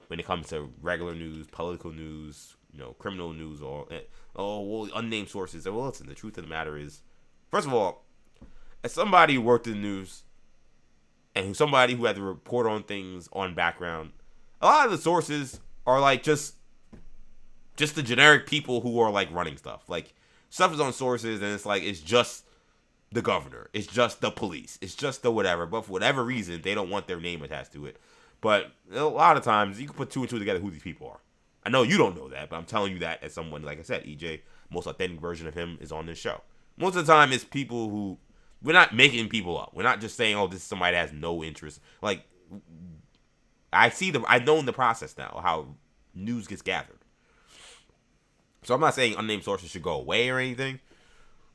when it comes to regular news, political news, criminal news, or unnamed sources. Well, listen, the truth of the matter is, first of all, as somebody who worked in the news and somebody who had to report on things on background, a lot of the sources are like just the generic people who are like running stuff. Like, stuff is on sources and it's like, it's just the governor, it's just the police, it's just the whatever. But for whatever reason, they don't want their name attached to it. But a lot of times, you can put two and two together who these people are. I know you don't know that, but I'm telling you that as someone, like I said, EJ, most authentic version of him is on this show. Most of the time, it's people who, we're not making people up. We're not just saying, oh, this is somebody that has no interest. Like, I know in the process now how news gets gathered. So I'm not saying unnamed sources should go away or anything,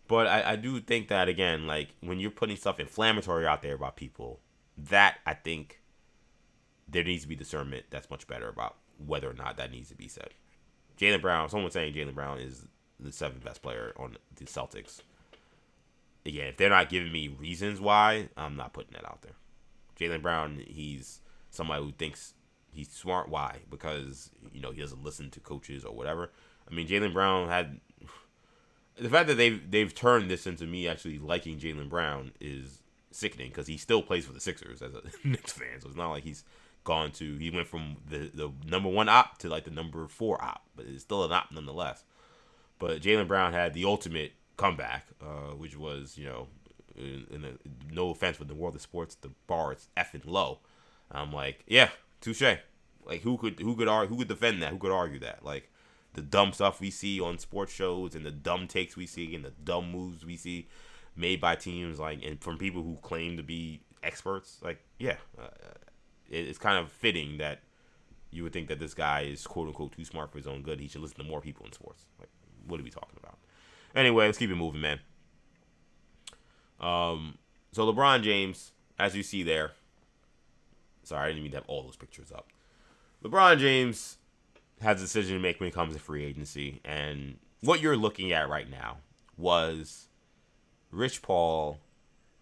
but I do think that, again, like, when you're putting stuff inflammatory out there about people, that, I think, there needs to be discernment that's much better about whether or not that needs to be said. Jaylen Brown, someone's saying Jaylen Brown is the 7th best player on the Celtics. Again, if they're not giving me reasons why, I'm not putting that out there. Jaylen Brown, he's somebody who thinks he's smart. Why? Because, he doesn't listen to coaches or whatever. I mean, Jaylen Brown had... The fact that they've turned this into me actually liking Jaylen Brown is sickening, because he still plays for the Sixers as a Knicks fan, so it's not like he went from the number 1 op to like the number 4 op, but it's still an op nonetheless. But Jaylen Brown had the ultimate comeback, which was, no offense, but in the world of sports, the bar is effing low. I'm like, yeah, touche. Like, who could defend that? Who could argue that? Like, the dumb stuff we see on sports shows and the dumb takes we see and the dumb moves we see made by teams, like, and from people who claim to be experts, like, yeah, it's kind of fitting that you would think that this guy is quote unquote too smart for his own good. He should listen to more people in sports. Like, what are we talking about? Anyway, let's keep it moving, man. So LeBron James, as you see there, sorry, I didn't mean to have all those pictures up. LeBron James has a decision to make when it comes to free agency, and what you're looking at right now was Rich Paul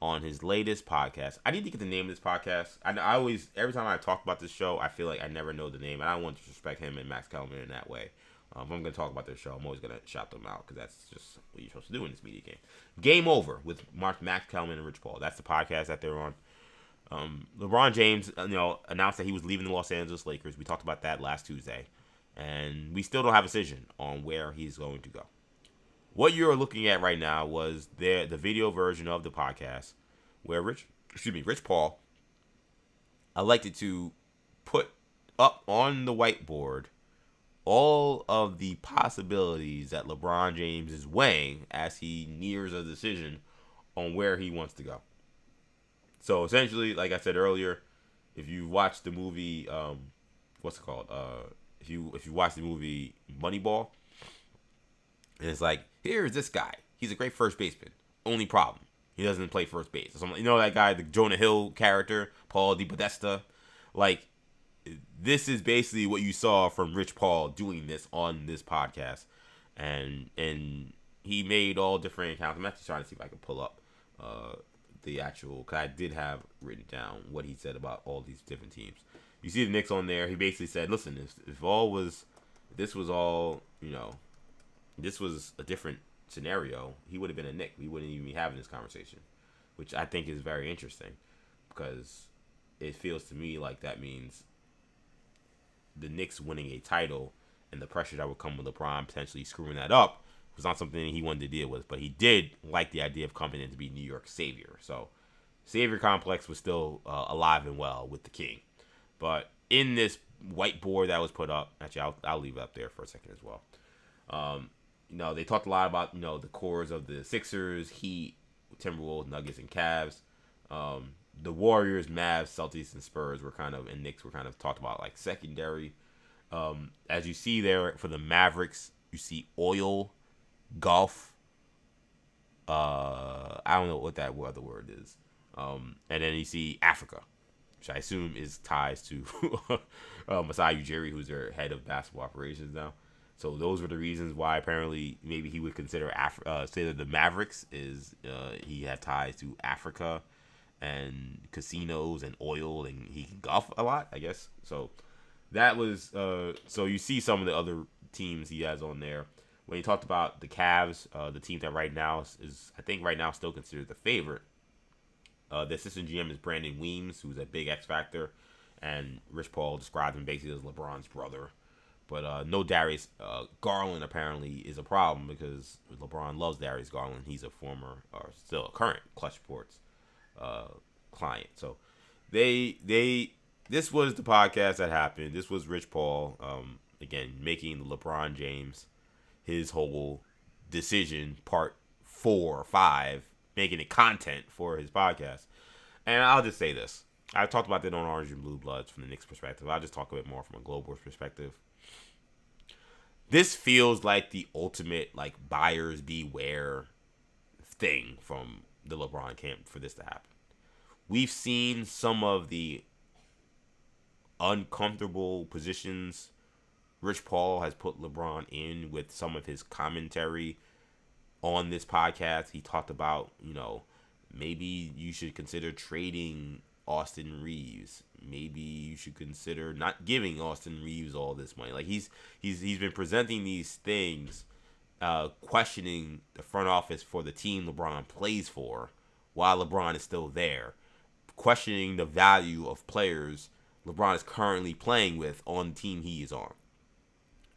on his latest podcast. I need to get the name of this podcast. I always, every time I talk about this show, I feel like I never know the name, and I don't want to disrespect him and Max Kellerman in that way. If I'm going to talk about this show, I'm always going to shout them out, because that's just what you're supposed to do in this media game. Game Over with Max Kellerman and Rich Paul. That's the podcast that they're on. LeBron James, announced that he was leaving the Los Angeles Lakers. We talked about that last Tuesday, and we still don't have a decision on where he's going to go. What you're looking at right now was the video version of the podcast where Rich Paul elected to put up on the whiteboard all of the possibilities that LeBron James is weighing as he nears a decision on where he wants to go. So essentially, like I said earlier, if you watch the movie, what's it called? If you watch the movie Moneyball, and it's like, here's this guy. He's a great first baseman. Only problem, he doesn't play first base. You know that guy, the Jonah Hill character, Paul DiPodesta? Like, this is basically what you saw from Rich Paul doing this on this podcast. And he made all different accounts. I'm actually trying to see if I can pull up the actual, because I did have written down what he said about all these different teams. You see the Knicks on there. He basically said, listen, if this was all, this was a different scenario, he would have been a Knick. We wouldn't even be having this conversation, which I think is very interesting, because it feels to me like that means the Knicks winning a title and the pressure that would come with LeBron potentially screwing that up was not something he wanted to deal with. But he did like the idea of coming in to be New York's savior. So savior complex was still alive and well with the King. But in this whiteboard that was put up, actually I'll leave it up there for a second as well. They talked a lot about the cores of the Sixers, Heat, Timberwolves, Nuggets, and Cavs. The Warriors, Mavs, Celtics, and Spurs and Knicks were kind of talked about like secondary. As you see there for the Mavericks, you see oil, golf. I don't know what that other word is. And then you see Africa, which I assume is ties to Masai Ujiri, who's their head of basketball operations now. So those were the reasons why apparently maybe he would consider say that the Mavericks is he had ties to Africa and casinos and oil, and he can golf a lot, I guess. So that was so you see some of the other teams he has on there. When he talked about the Cavs, the team that right now is I think right now still considered the favorite. The assistant GM is Brandon Weems, who's a big X factor, and Rich Paul described him basically as LeBron's brother. But no Darius Garland apparently is a problem, because LeBron loves Darius Garland. He's a former or still a current Clutch Sports client. So this was the podcast that happened. This was Rich Paul again making LeBron James his whole decision, part 4 or 5, making it content for his podcast. And I'll just say this. I talked about that on Orange and Blue Bloods from the Knicks perspective. I'll just talk a bit more from a global perspective. This feels like the ultimate like buyers beware thing from the LeBron camp for this to happen. We've seen some of the uncomfortable positions Rich Paul has put LeBron in with some of his commentary on this podcast. He talked about, maybe you should consider trading Austin Reeves. Maybe you should consider not giving Austin Reeves all this money. Like he's been presenting these things, questioning the front office for the team LeBron plays for while LeBron is still there, questioning the value of players LeBron is currently playing with on the team he is on.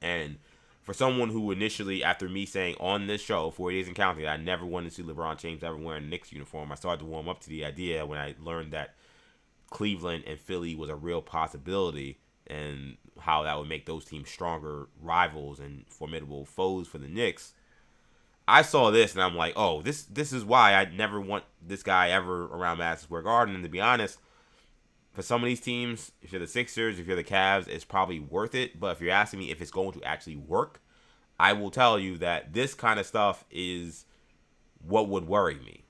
And for someone who initially, after me saying on this show, 40 Days and Counting, I never wanted to see LeBron James ever wearing a Knicks uniform, I started to warm up to the idea when I learned that Cleveland and Philly was a real possibility and how that would make those teams stronger rivals and formidable foes for the Knicks. I saw this and I'm like, oh, this is why I never want this guy ever around Madison Square Garden. And to be honest, for some of these teams, if you're the Sixers, if you're the Cavs, it's probably worth it. But if you're asking me if it's going to actually work, I will tell you that this kind of stuff is what would worry me.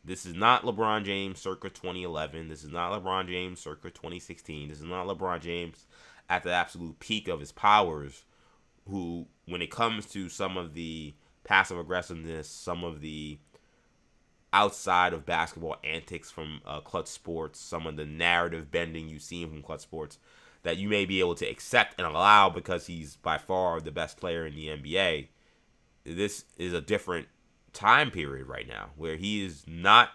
This is not LeBron James circa 2011. This is not LeBron James circa 2016. This is not LeBron James at the absolute peak of his powers, who, when it comes to some of the passive aggressiveness, some of the outside of basketball antics from Clutch Sports, some of the narrative bending you've seen from Clutch Sports that you may be able to accept and allow because he's by far the best player in the NBA. This is a different time period right now where he is not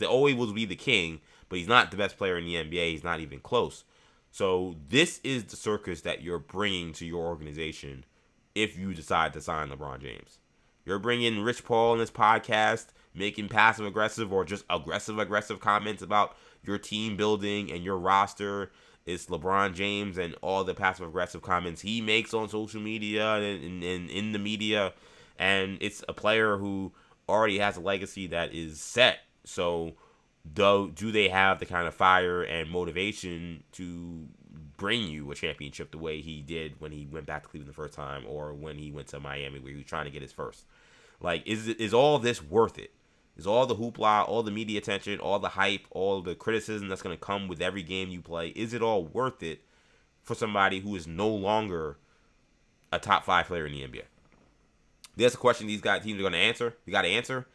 always will be the king, but he's not the best player in the NBA. He's not even close. So this is the circus that you're bringing to your organization if you decide to sign LeBron James. You're bringing Rich Paul in this podcast, making passive-aggressive or just aggressive comments about your team building and your roster It's LeBron James and all the passive aggressive comments he makes on social media and in the media. And it's a player who already has a legacy that is set. So do they have the kind of fire and motivation to bring you a championship the way he did when he went back to Cleveland the first time, or when he went to Miami where he was trying to get his first? Like, is all this worth it? Is all the hoopla, all the media attention, all the hype, all the criticism that's going to come with every game you play, is it all worth it for somebody who is no longer a top 5 player in the NBA? That's a question these teams are going to answer. You got to answer.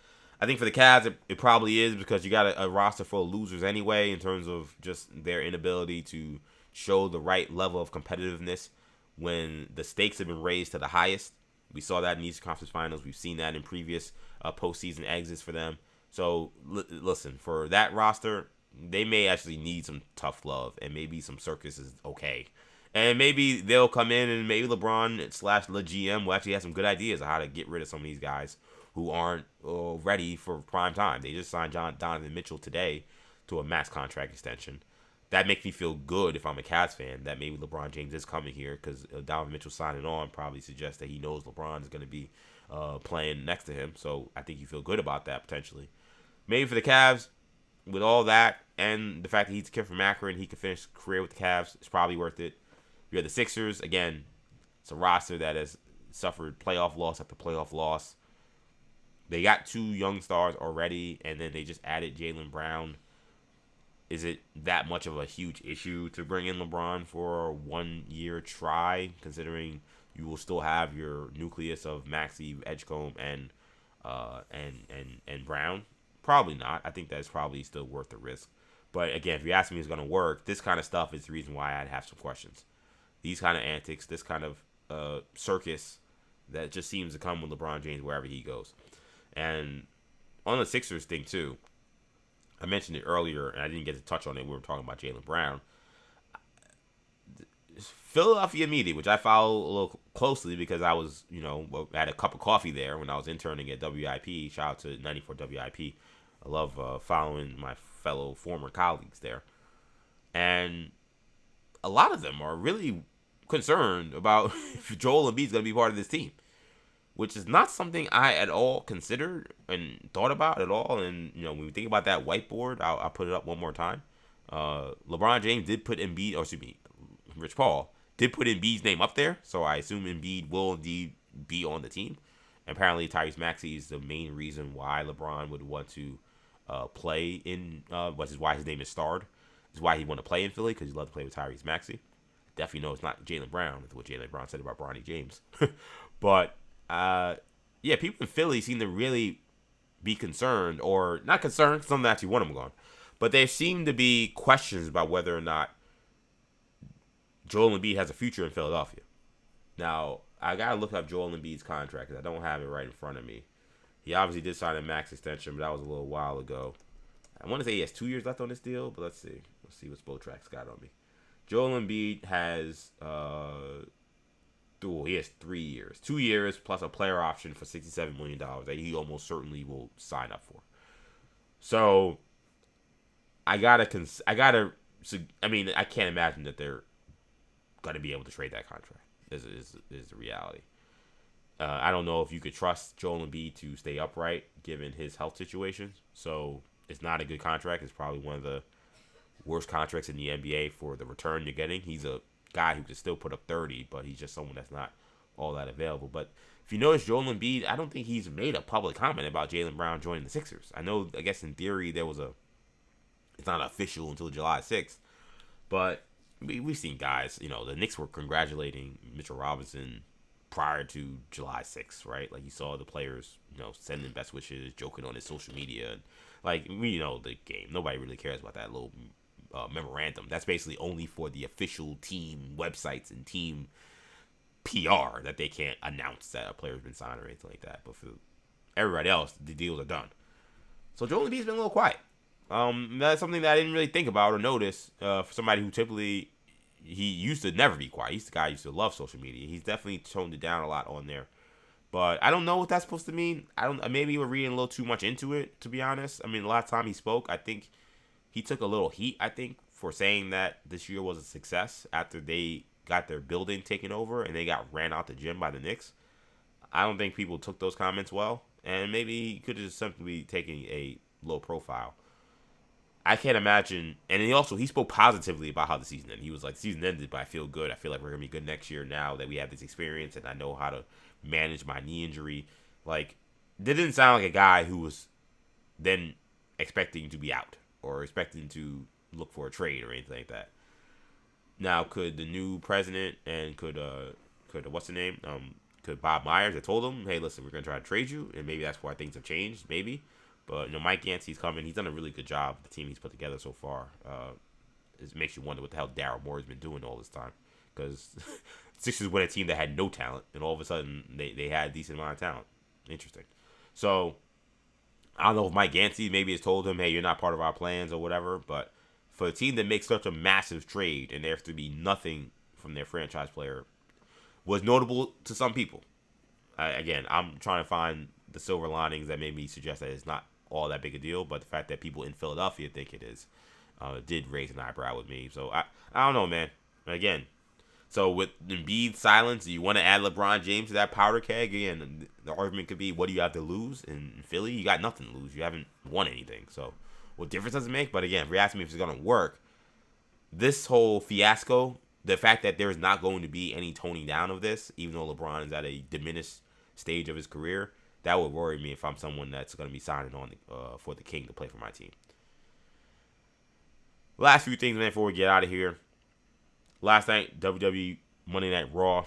I think for the Cavs, it probably is, because you got a roster full of losers anyway, in terms of just their inability to show the right level of competitiveness when the stakes have been raised to the highest. We saw that in these conference finals. We've seen that in previous postseason exits for them. So, listen, for that roster, they may actually need some tough love, and maybe some circus is okay. And maybe they'll come in, and maybe LeBron / the GM will actually have some good ideas on how to get rid of some of these guys who aren't ready for prime time. They just signed Donovan Mitchell today to a max contract extension. That makes me feel good if I'm a Cavs fan, that maybe LeBron James is coming here, because Donovan Mitchell signing on probably suggests that he knows LeBron is going to be playing next to him. So I think you feel good about that potentially. Maybe for the Cavs, with all that and the fact that he's a kid from Akron, he can finish his career with the Cavs, it's probably worth it. You have the Sixers. Again, it's a roster that has suffered playoff loss after playoff loss. They got 2 young stars already, and then they just added Jaylen Brown. Is it that much of a huge issue to bring in LeBron for a 1-year try, considering you will still have your nucleus of Maxey, Edgecombe, and Brown? Probably not. I think that's probably still worth the risk. But again, if you ask me if it's going to work, this kind of stuff is the reason why I'd have some questions. These kind of antics, this kind of circus that just seems to come with LeBron James wherever he goes. And on the Sixers thing too, I mentioned it earlier, and I didn't get to touch on it. We were talking about Jaylen Brown. Philadelphia media, which I follow a little closely because I was, had a cup of coffee there when I was interning at WIP. Shout out to 94 WIP. I love following my fellow former colleagues there. And a lot of them are really concerned about if Joel Embiid is going to be part of this team, which is not something I at all considered and thought about at all. And, when we think about that whiteboard, I'll put it up one more time. LeBron James did put Rich Paul did put Embiid's name up there, so I assume Embiid will indeed be on the team. And apparently Tyrese Maxey is the main reason why LeBron would want to play in, which is why his name is starred. Is why he want to play in Philly, because he loves to play with Tyrese Maxey. Definitely know it's not Jaylen Brown. That's what Jaylen Brown said about Bronny James. But people in Philly seem to really be concerned, or not concerned, some actually want him gone. But there seem to be questions about whether or not Joel Embiid has a future in Philadelphia. Now, I got to look up Joel Embiid's contract, because I don't have it right in front of me. He obviously did sign a max extension, but that was a little while ago. I want to say he has 2 years left on this deal, but let's see. Let's see what Spotrack's got on me. Joel Embiid has he has 3 years. 2 years plus a player option for $67 million that he almost certainly will sign up for. So, I can't imagine that they're going to be able to trade that contract. Is the reality. I don't know if you could trust Joel Embiid to stay upright given his health situation. So, it's not a good contract. It's probably one of the worst contracts in the NBA for the return you're getting. He's a guy who can still put up 30, but he's just someone that's not all that available. But if you notice, Joel Embiid, I don't think he's made a public comment about Jaylen Brown joining the Sixers. I guess in theory it's not official until July 6th, but we've seen guys, the Knicks were congratulating Mitchell Robinson prior to July 6th, right? Like, you saw the players, sending best wishes, joking on his social media. Like, we know the game. Nobody really cares about that little memorandum. That's basically only for the official team websites and team PR, that they can't announce that a player's been signed or anything like that. But for everybody else, the deals are done. So Joel Embiid's been a little quiet. That's something that I didn't really think about or notice for somebody who typically, he used to never be quiet. He's the guy who used to love social media. He's definitely toned it down a lot on there. But I don't know what that's supposed to mean. Maybe we're reading a little too much into it, to be honest. I mean, the last time he spoke, I think he took a little heat, for saying that this year was a success after they got their building taken over and they got ran out the gym by the Knicks. I don't think people took those comments well, and maybe he could have just simply taken a low profile. I can't imagine, and he spoke positively about how the season ended. He was like, the season ended, but I feel good. I feel like we're going to be good next year now that we have this experience and I know how to manage my knee injury. Like, that didn't sound like a guy who was then expecting to be out or expecting to look for a trade or anything like that. Now, could the new president and could what's the name? Could Bob Myers have told him, hey, listen, we're going to try to trade you, and maybe that's why things have changed, maybe. But, Mike Yancey's coming. He's done a really good job with the team he's put together so far. It makes you wonder what the hell Daryl Morey's been doing all this time. Because Sixers were a team that had no talent, and all of a sudden they had a decent amount of talent. Interesting. So, I don't know if Mike Yancey maybe has told him, hey, you're not part of our plans or whatever. But for a team that makes such a massive trade and there has to be nothing from their franchise player was notable to some people. Again, I'm trying to find the silver linings that made me suggest that it's not all that big a deal, but the fact that people in Philadelphia think it is did raise an eyebrow with me. So I don't know, man. Again, so with Embiid's silence, do you want to add LeBron James to that powder keg? Again, the argument could be, what do you have to lose in Philly? You got nothing to lose. You haven't won anything. So what difference does it make? But again, if you're asking me if it's going to work, this whole fiasco, the fact that there's not going to be any toning down of this, even though LeBron is at a diminished stage of his career, that would worry me if I'm someone that's going to be signing on for the King to play for my team. Last few things, man, before we get out of here. Last night, WWE Monday Night Raw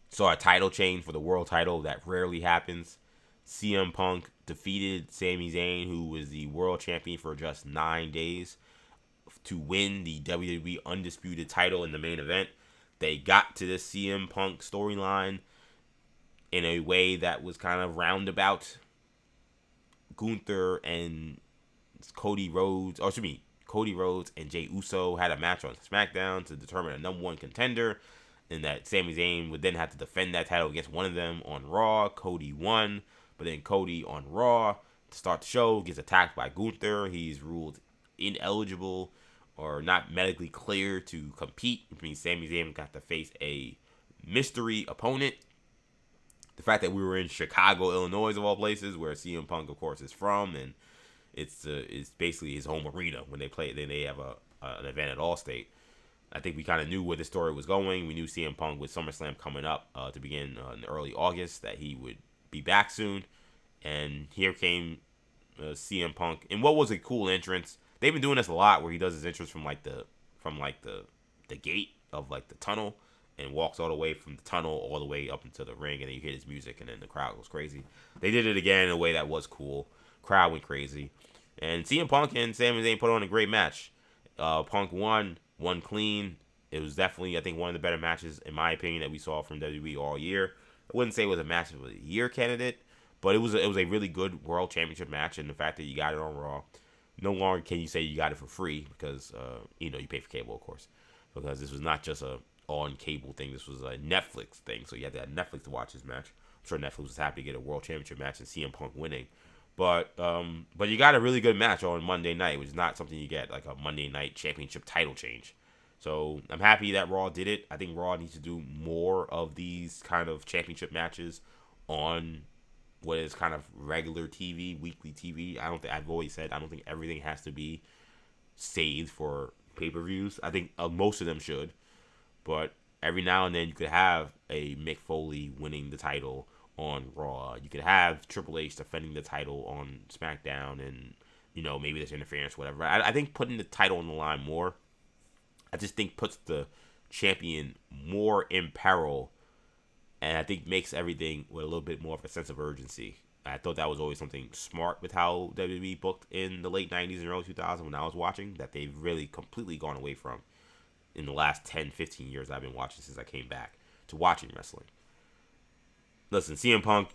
saw a title change for the world title. That rarely happens. CM Punk defeated Sami Zayn, who was the world champion for just 9 days, to win the WWE Undisputed title in the main event. They got to this CM Punk storyline in a way that was kind of roundabout. Gunther and Cody Rhodes and Jey Uso had a match on SmackDown to determine a number one contender, and that Sami Zayn would then have to defend that title against one of them on Raw. Cody won, but then Cody on Raw to start the show gets attacked by Gunther. He's ruled ineligible or not medically clear to compete, which means Sami Zayn got to face a mystery opponent. The fact that we were in Chicago, Illinois, of all places, where CM Punk, of course, is from, and it's basically his home arena when they play. Then they have an event at Allstate. I think we kind of knew where the story was going. We knew CM Punk with SummerSlam coming up to begin in early August that he would be back soon, and here came CM Punk. And what was a cool entrance? They've been doing this a lot, where he does his entrance from the gate of like the tunnel, and walks all the way from the tunnel all the way up into the ring, and then you hear his music, and then the crowd goes crazy. They did it again in a way that was cool. Crowd went crazy. And CM Punk and Sami Zayn put on a great match. Punk won clean. It was definitely, I think, one of the better matches, in my opinion, that we saw from WWE all year. I wouldn't say it was a match of the year candidate, but it was a really good World Championship match, and the fact that you got it on Raw, no longer can you say you got it for free, because, you pay for cable, of course, because this was not just a on-cable thing. This was a Netflix thing, so you had to have Netflix to watch this match. I'm sure Netflix was happy to get a World Championship match and CM Punk winning. But you got a really good match on Monday night, which is not something you get, like a Monday night championship title change. So I'm happy that Raw did it. I think Raw needs to do more of these kind of championship matches on what is kind of regular TV, weekly TV. I've always said I don't think everything has to be saved for pay-per-views. I think most of them should. But every now and then you could have a Mick Foley winning the title on Raw. You could have Triple H defending the title on SmackDown, and maybe there's interference, whatever. I think putting the title on the line more, I just think puts the champion more in peril, and I think makes everything with a little bit more of a sense of urgency. I thought that was always something smart with how WWE booked in the late 90s and early 2000s when I was watching, that they've really completely gone away from in the last 10, 15 years I've been watching since I came back to watching wrestling. Listen, CM Punk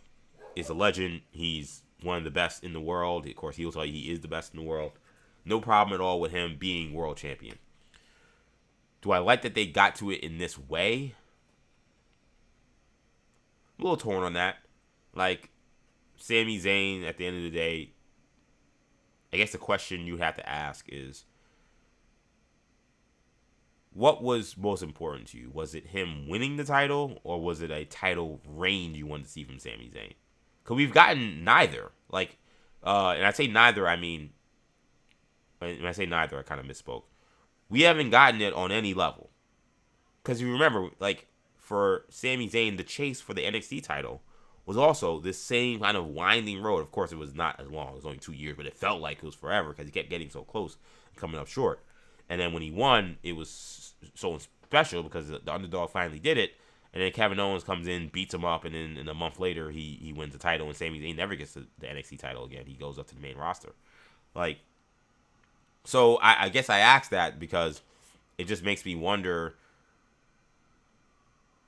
is a legend. He's one of the best in the world. Of course, he'll tell you he is the best in the world. No problem at all with him being world champion. Do I like that they got to it in this way? I'm a little torn on that. Like, Sami Zayn, at the end of the day, I guess the question you have to ask is, what was most important to you? Was it him winning the title, or was it a title reign you wanted to see from Sami Zayn? Because we've gotten neither. Like, and I say neither, I mean, when I say neither, I kind of misspoke. We haven't gotten it on any level. Because you remember, like, for Sami Zayn, the chase for the NXT title was also this same kind of winding road. Of course, it was not as long. It was only 2 years, but it felt like it was forever because he kept getting so close and coming up short. And then when he won, it was so special because the underdog finally did it. And then Kevin Owens comes in, beats him up, and then a month later, he wins the title, and Sami Zayn never gets the NXT title again. He goes up to the main roster. Like, so I guess I asked that because it just makes me wonder.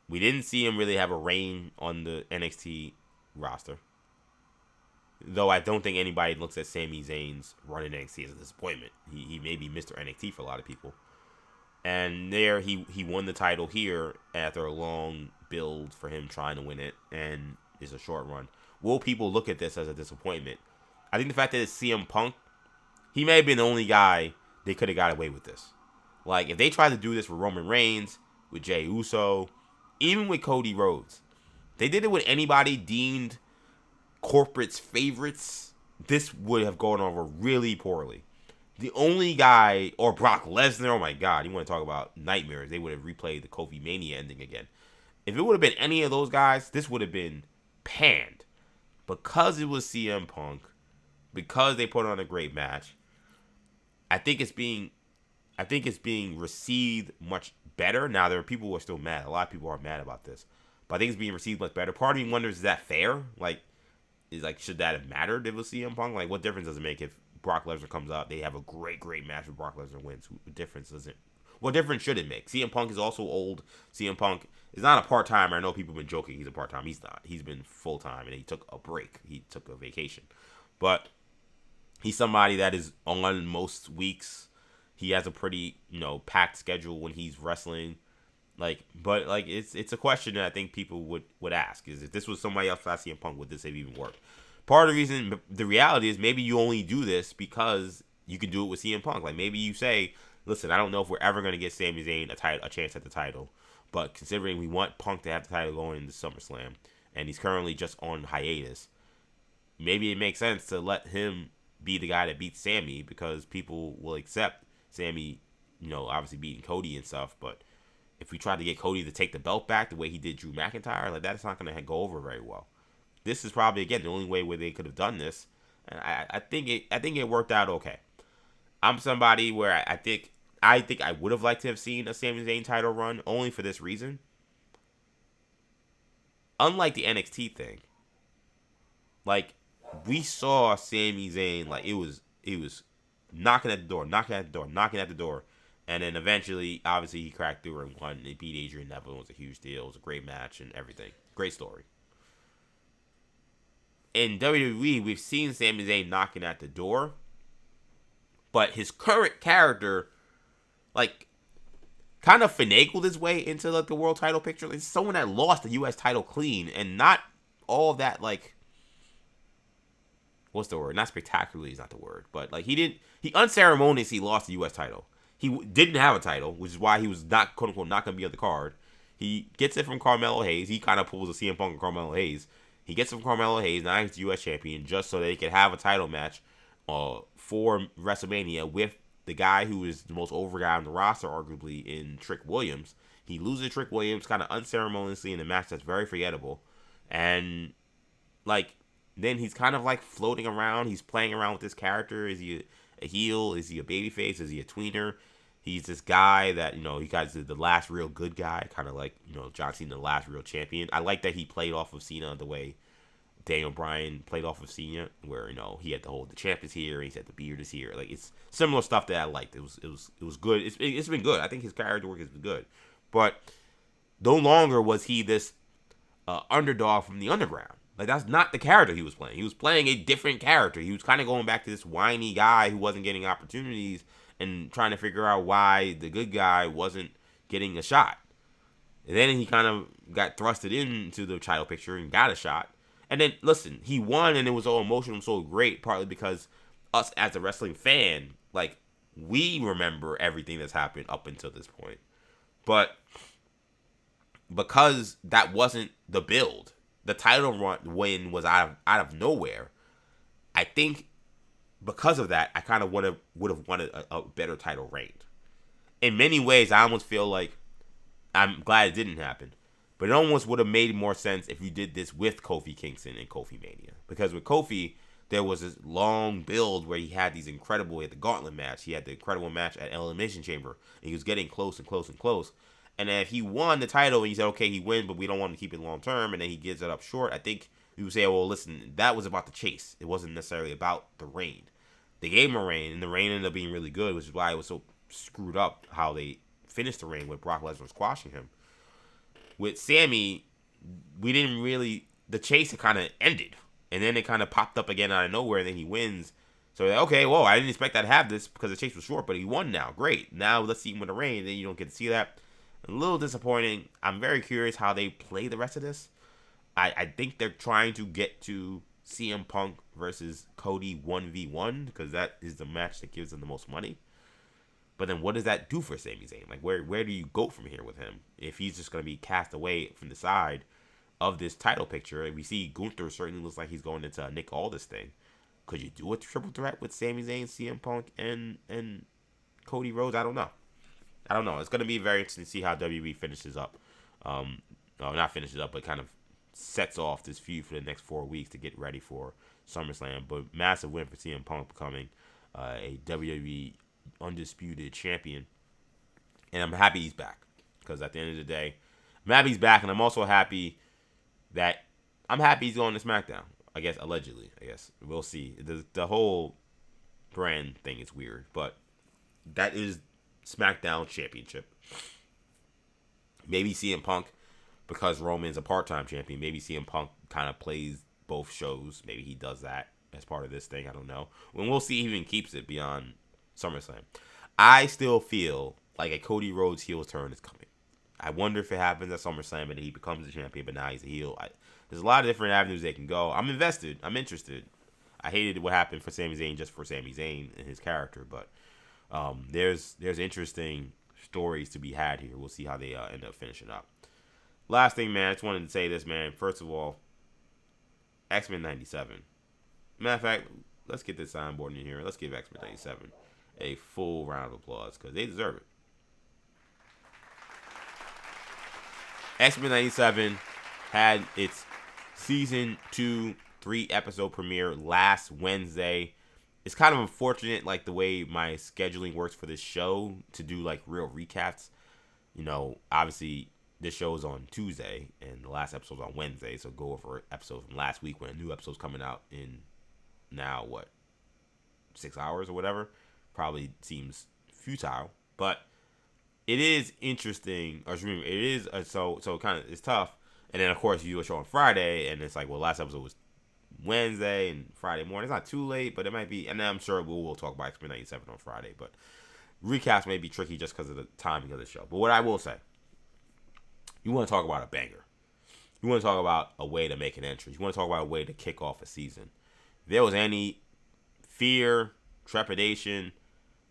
We didn't see him really have a reign on the NXT roster. Though I don't think anybody looks at Sami Zayn's run in NXT as a disappointment. He may be Mr. NXT for a lot of people. And there he won the title here after a long build for him trying to win it, and it's a short run. Will people look at this as a disappointment? I think the fact that it's CM Punk, he may have been the only guy they could have got away with this. Like, if they tried to do this with Roman Reigns, with Jey Uso, even with Cody Rhodes, they did it with anybody deemed corporate's favorites, this would have gone over really poorly. The only guy, or Brock Lesnar, oh my God, you want to talk about nightmares, they would have replayed the Kofi Mania ending again. If it would have been any of those guys, this would have been panned. Because it was CM Punk, because they put on a great match, I think it's being received much better. Now, there are people who are still mad. A lot of people are mad about this. But I think it's being received much better. Part of me wonders, is that fair? Should that have mattered if it was CM Punk? Like, what difference does it make if Brock Lesnar comes out, they have a great match with Brock Lesnar wins? What difference should it make? CM Punk is also old. CM Punk is not a part-timer. I know people have been joking he's a part-time. He's not. He's been full-time, and he took a break. He took a vacation. But he's somebody that is on most weeks. He has a pretty, packed schedule when he's wrestling. It's a question that I think people would ask, is if this was somebody else besides CM Punk, would this have even worked? Part of the reason, the reality is maybe you only do this because you can do it with CM Punk. Like, maybe you say, listen, I don't know if we're ever going to get Sami Zayn a chance at the title, but considering we want Punk to have the title going into SummerSlam, and he's currently just on hiatus, maybe it makes sense to let him be the guy that beats Sami, because people will accept Sami, obviously beating Cody and stuff. But if we try to get Cody to take the belt back the way he did Drew McIntyre, like, that's not going to go over very well. This is probably, again, the only way where they could have done this, and I think it worked out okay. I'm somebody where I think I would have liked to have seen a Sami Zayn title run, only for this reason. Unlike the NXT thing, like, we saw Sami Zayn, like, it was knocking at the door, and then eventually, obviously, he cracked through and won. He beat Adrian Neville. It was a huge deal. It was a great match and everything. Great story. In WWE, we've seen Sami Zayn knocking at the door, but his current character, like, kind of finagled his way into, like, the world title picture. It's someone that lost the U.S. title clean, and not all that, like, what's the word? Not spectacularly is not the word, but, like, he unceremoniously lost the U.S. title. He didn't have a title, which is why he was not, quote unquote, not going to be on the card. He gets it from Carmelo Hayes. He kind of pulls a CM Punk and Carmelo Hayes. He gets it from Carmelo Hayes. Now he's the U.S. champion, just so they could have a title match for WrestleMania with the guy who is the most over guy on the roster, arguably, in Trick Williams. He loses Trick Williams kind of unceremoniously in a match that's very forgettable. And, like, then he's kind of, like, floating around. He's playing around with this character. Is he a heel? Is he a babyface? Is he a tweener? He's this guy that, he got the last real good guy, kind of like, John Cena, the last real champion. I like that he played off of Cena the way Daniel Bryan played off of Cena, where, he had to hold the champ is here, and he said the beard is here. Like, it's similar stuff that I liked. It was good. It's been good. I think his character work has been good. But no longer was he this underdog from the underground. Like, that's not the character he was playing. He was playing a different character. He was kind of going back to this whiny guy who wasn't getting opportunities and trying to figure out why the good guy wasn't getting a shot. And then he kind of got thrusted into the title picture and got a shot. And then, listen, he won, and it was so emotional, so great, partly because us as a wrestling fan, like, we remember everything that's happened up until this point. But because that wasn't the build, the title win was out of nowhere. I think because of that, I kind of would have wanted a better title reign. In many ways, I almost feel like I'm glad it didn't happen. But it almost would have made more sense if you did this with Kofi Kingston and Kofi Mania. Because with Kofi, there was this long build where he had the gauntlet match. He had the incredible match at Elimination Chamber. And he was getting close and close and close. And then if he won the title and he said, okay, he wins, but we don't want to keep it long term, and then he gives it up short, I think you would say, well, listen, that was about the chase. It wasn't necessarily about the reign. They gave him a reign, and the reign ended up being really good, which is why it was so screwed up how they finished the reign with Brock Lesnar squashing him. With Sami, we didn't really, the chase had kind of ended, and then it kind of popped up again out of nowhere, and then he wins. So, okay, whoa, I didn't expect that to have this because the chase was short, but he won now. Great. Now let's see him with a reign, and then you don't get to see that. A little disappointing. I'm very curious how they play the rest of this. I think they're trying to get to CM Punk versus Cody 1v1 because that is the match that gives them the most money. But then what does that do for Sami Zayn? Like, where do you go from here with him if he's just going to be cast away from the side of this title picture? And we see Gunther certainly looks like he's going into a Nick Aldis thing. Could you do a triple threat with Sami Zayn, CM Punk, and Cody Rhodes? I don't know. It's going to be very interesting to see how WWE finishes up. Not finishes up, but kind of sets off this feud for the next 4 weeks to get ready for SummerSlam. But massive win for CM Punk becoming a WWE undisputed champion. And I'm happy he's back. Because at the end of the day, I'm happy he's back. And I'm also happy he's going to SmackDown. I guess, allegedly. We'll see. The whole brand thing is weird. But that is SmackDown Championship. Maybe CM Punk, because Roman's a part-time champion, maybe CM Punk kind of plays both shows. Maybe he does that as part of this thing. I don't know. We'll see if he even keeps it beyond SummerSlam. I still feel like a Cody Rhodes heel turn is coming. I wonder if it happens at SummerSlam and he becomes a champion, but now he's a heel. There's a lot of different avenues they can go. I'm invested. I'm interested. I hated what happened for Sami Zayn just for Sami Zayn and his character, but there's interesting stories to be had here. We'll see how they end up finishing up. Last thing, man, I just wanted to say this, man. First of all, X-Men 97. Matter of fact, let's get this soundboard in here. Let's give X-Men 97 a full round of applause because they deserve it. X-Men 97 had its season 2 3-episode premiere last Wednesday. It's kind of unfortunate, like, the way my scheduling works for this show to do, like, real recaps. You know, obviously, this show is on Tuesday, and the last episode's on Wednesday, so go over an episode from last week when a new episode's coming out in now, 6 hours or whatever. Probably seems futile, but it is interesting. It is, so kind of, it's tough. And then, of course, you do a show on Friday, and it's like, well, last episode was Wednesday and Friday morning. It's not too late, but it might be. And I'm sure we'll talk about X-Men 97 on Friday. But recaps may be tricky just because of the timing of the show. But what I will say, you want to talk about a banger. You want to talk about a way to make an entrance. You want to talk about a way to kick off a season. If there was any fear, trepidation,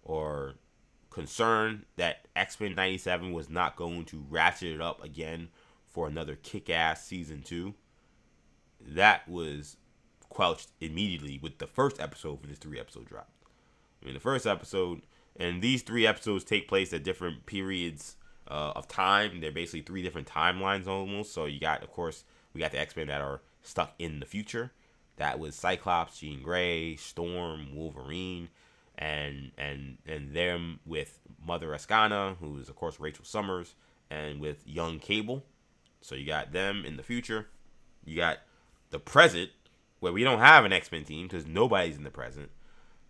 or concern that X-Men 97 was not going to ratchet it up again for another kick-ass season 2, that was quelched immediately with the first episode when this 3-episode drop. I mean, the first episode, and these 3 episodes take place at different periods of time. They're basically 3 different timelines almost. So you got, of course, we got the X-Men that are stuck in the future. That was Cyclops, Jean Grey, Storm, Wolverine, and them with Mother Escana, who is, of course, Rachel Summers, and with young Cable. So you got them in the future. You got the present, where we don't have an X-Men team because nobody's in the present.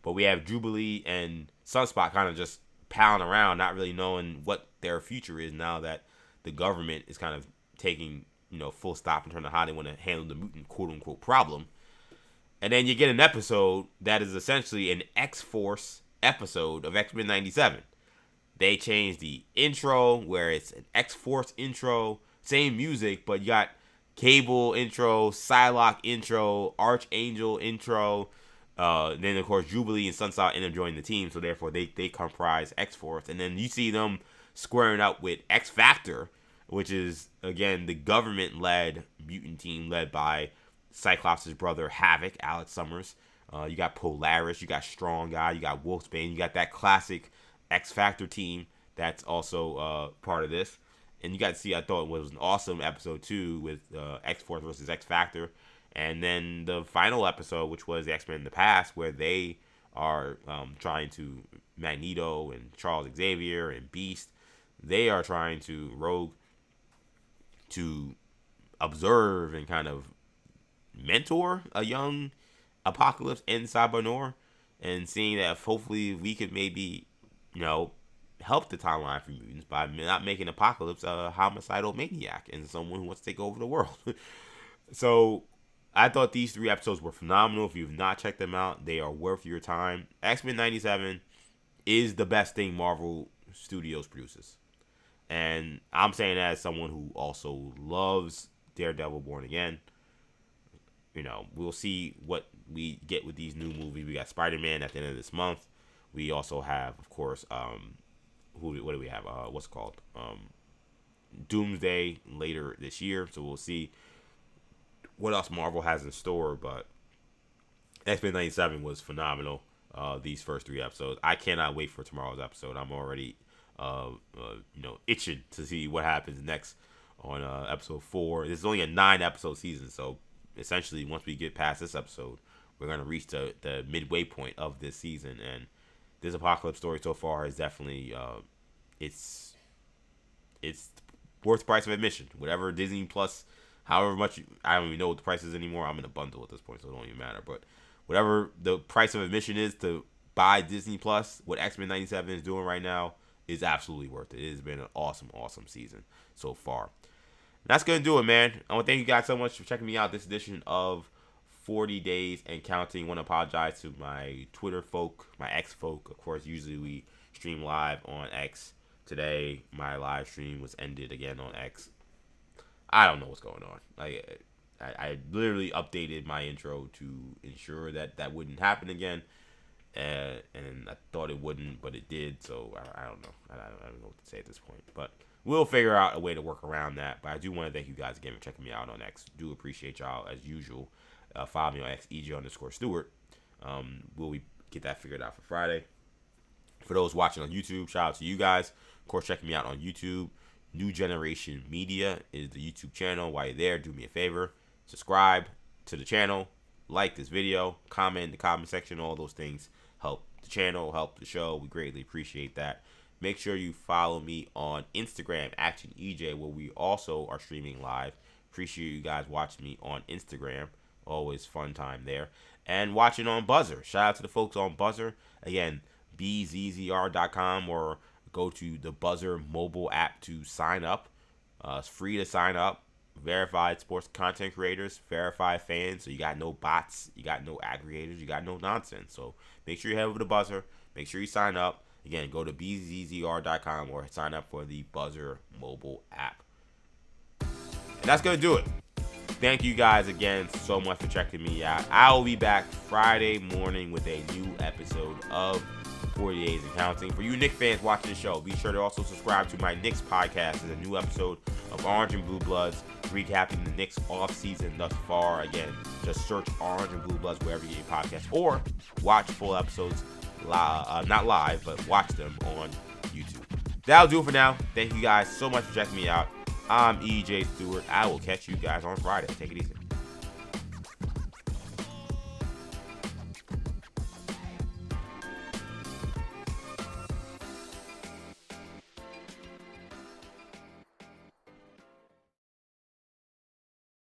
But we have Jubilee and Sunspot kind of just palling around, not really knowing what their future is now that the government is kind of taking, full stop in terms of how they want to handle the mutant quote-unquote problem. And then you get an episode that is essentially an X-Force episode of X-Men 97. They changed the intro where it's an X-Force intro, same music, but you got Cable intro, Psylocke intro, Archangel intro. Then, of course, Jubilee and Sunspot end up joining the team, so therefore they comprise X-Force. And then you see them squaring up with X Factor, which is, again, the government-led mutant team led by Cyclops' brother Havoc, Alex Summers. You got Polaris, you got Strong Guy, you got Wolfsbane, you got that classic X Factor team that's also part of this. And you got to see, I thought it was an awesome episode 2 with X-Force versus X Factor. And then the final episode, which was the X-Men in the Past, where they are trying to, Magneto and Charles Xavier and Beast, they are trying to rogue to observe and kind of mentor a young Apocalypse and Cyber-Noir, and seeing that if hopefully we could maybe, help the timeline for mutants by not making Apocalypse a homicidal maniac and someone who wants to take over the world. So I thought these 3 episodes were phenomenal. If you've not checked them out, they are worth your time. X-Men 97 is the best thing Marvel Studios produces. And I'm saying that as someone who also loves Daredevil Born Again. We'll see what we get with these new movies. We got Spider-Man at the end of this month. We also have, of course, what do we have? What's it called? Doomsday later this year. So we'll see what else Marvel has in store. But X-Men 97 was phenomenal. These first 3 episodes. I cannot wait for tomorrow's episode. I'm already, itching to see what happens next on episode 4. This is only a 9-episode season, so essentially once we get past this episode, we're going to reach the midway point of this season. And this Apocalypse story so far is definitely it's worth the price of admission. Whatever Disney Plus, however much, I don't even know what the price is anymore. I'm in a bundle at this point, so it don't even matter. But whatever the price of admission is to buy Disney Plus, what X-Men 97 is doing right now is absolutely worth it. It has been an awesome season so far. And that's going to do it, man. I want to thank you guys so much for checking me out this edition of 40 Days and Counting. I want to apologize to my Twitter folk, my X folk. Of course, usually we stream live on X. Today, my live stream was ended again on X. I don't know what's going on. I literally updated my intro to ensure that wouldn't happen again. And I thought it wouldn't, but it did. So I don't know. I don't know what to say at this point. But we'll figure out a way to work around that. But I do want to thank you guys again for checking me out on X. Do appreciate y'all as usual. Follow me on X, EJ_Stewart. Will we get that figured out for Friday? For those watching on YouTube, shout out to you guys. Of course, checking me out on YouTube. New Generation Media is the YouTube channel. While you're there, do me a favor. Subscribe to the channel. Like this video. Comment in the comment section. All those things help the channel, help the show. We greatly appreciate that. Make sure you follow me on Instagram, ActionEJ, where we also are streaming live. Appreciate you guys watching me on Instagram. Always fun time there. And watching on Buzzer. Shout out to the folks on Buzzer. Again, bzzr.com, or go to the Buzzer mobile app to sign up. It's free to sign up. Verified sports content creators, verified fans. So you got no bots, you got no aggregators, you got no nonsense. So make sure you head over to Buzzer. Make sure you sign up. Again, go to bzzr.com or sign up for the Buzzer mobile app. And that's going to do it. Thank you guys again so much for checking me out. I will be back Friday morning with a new episode of 40 Days and Counting. For you Knicks fans watching the show, be sure to also subscribe to my Knicks podcast. There's a new episode of Orange and Blue Bloods recapping the Knicks off-season thus far. Again, just search Orange and Blue Bloods wherever you get podcasts, or watch full episodes, not live, but watch them on YouTube. That'll do it for now. Thank you guys so much for checking me out. I'm EJ Stewart. I will catch you guys on Friday. Take it easy.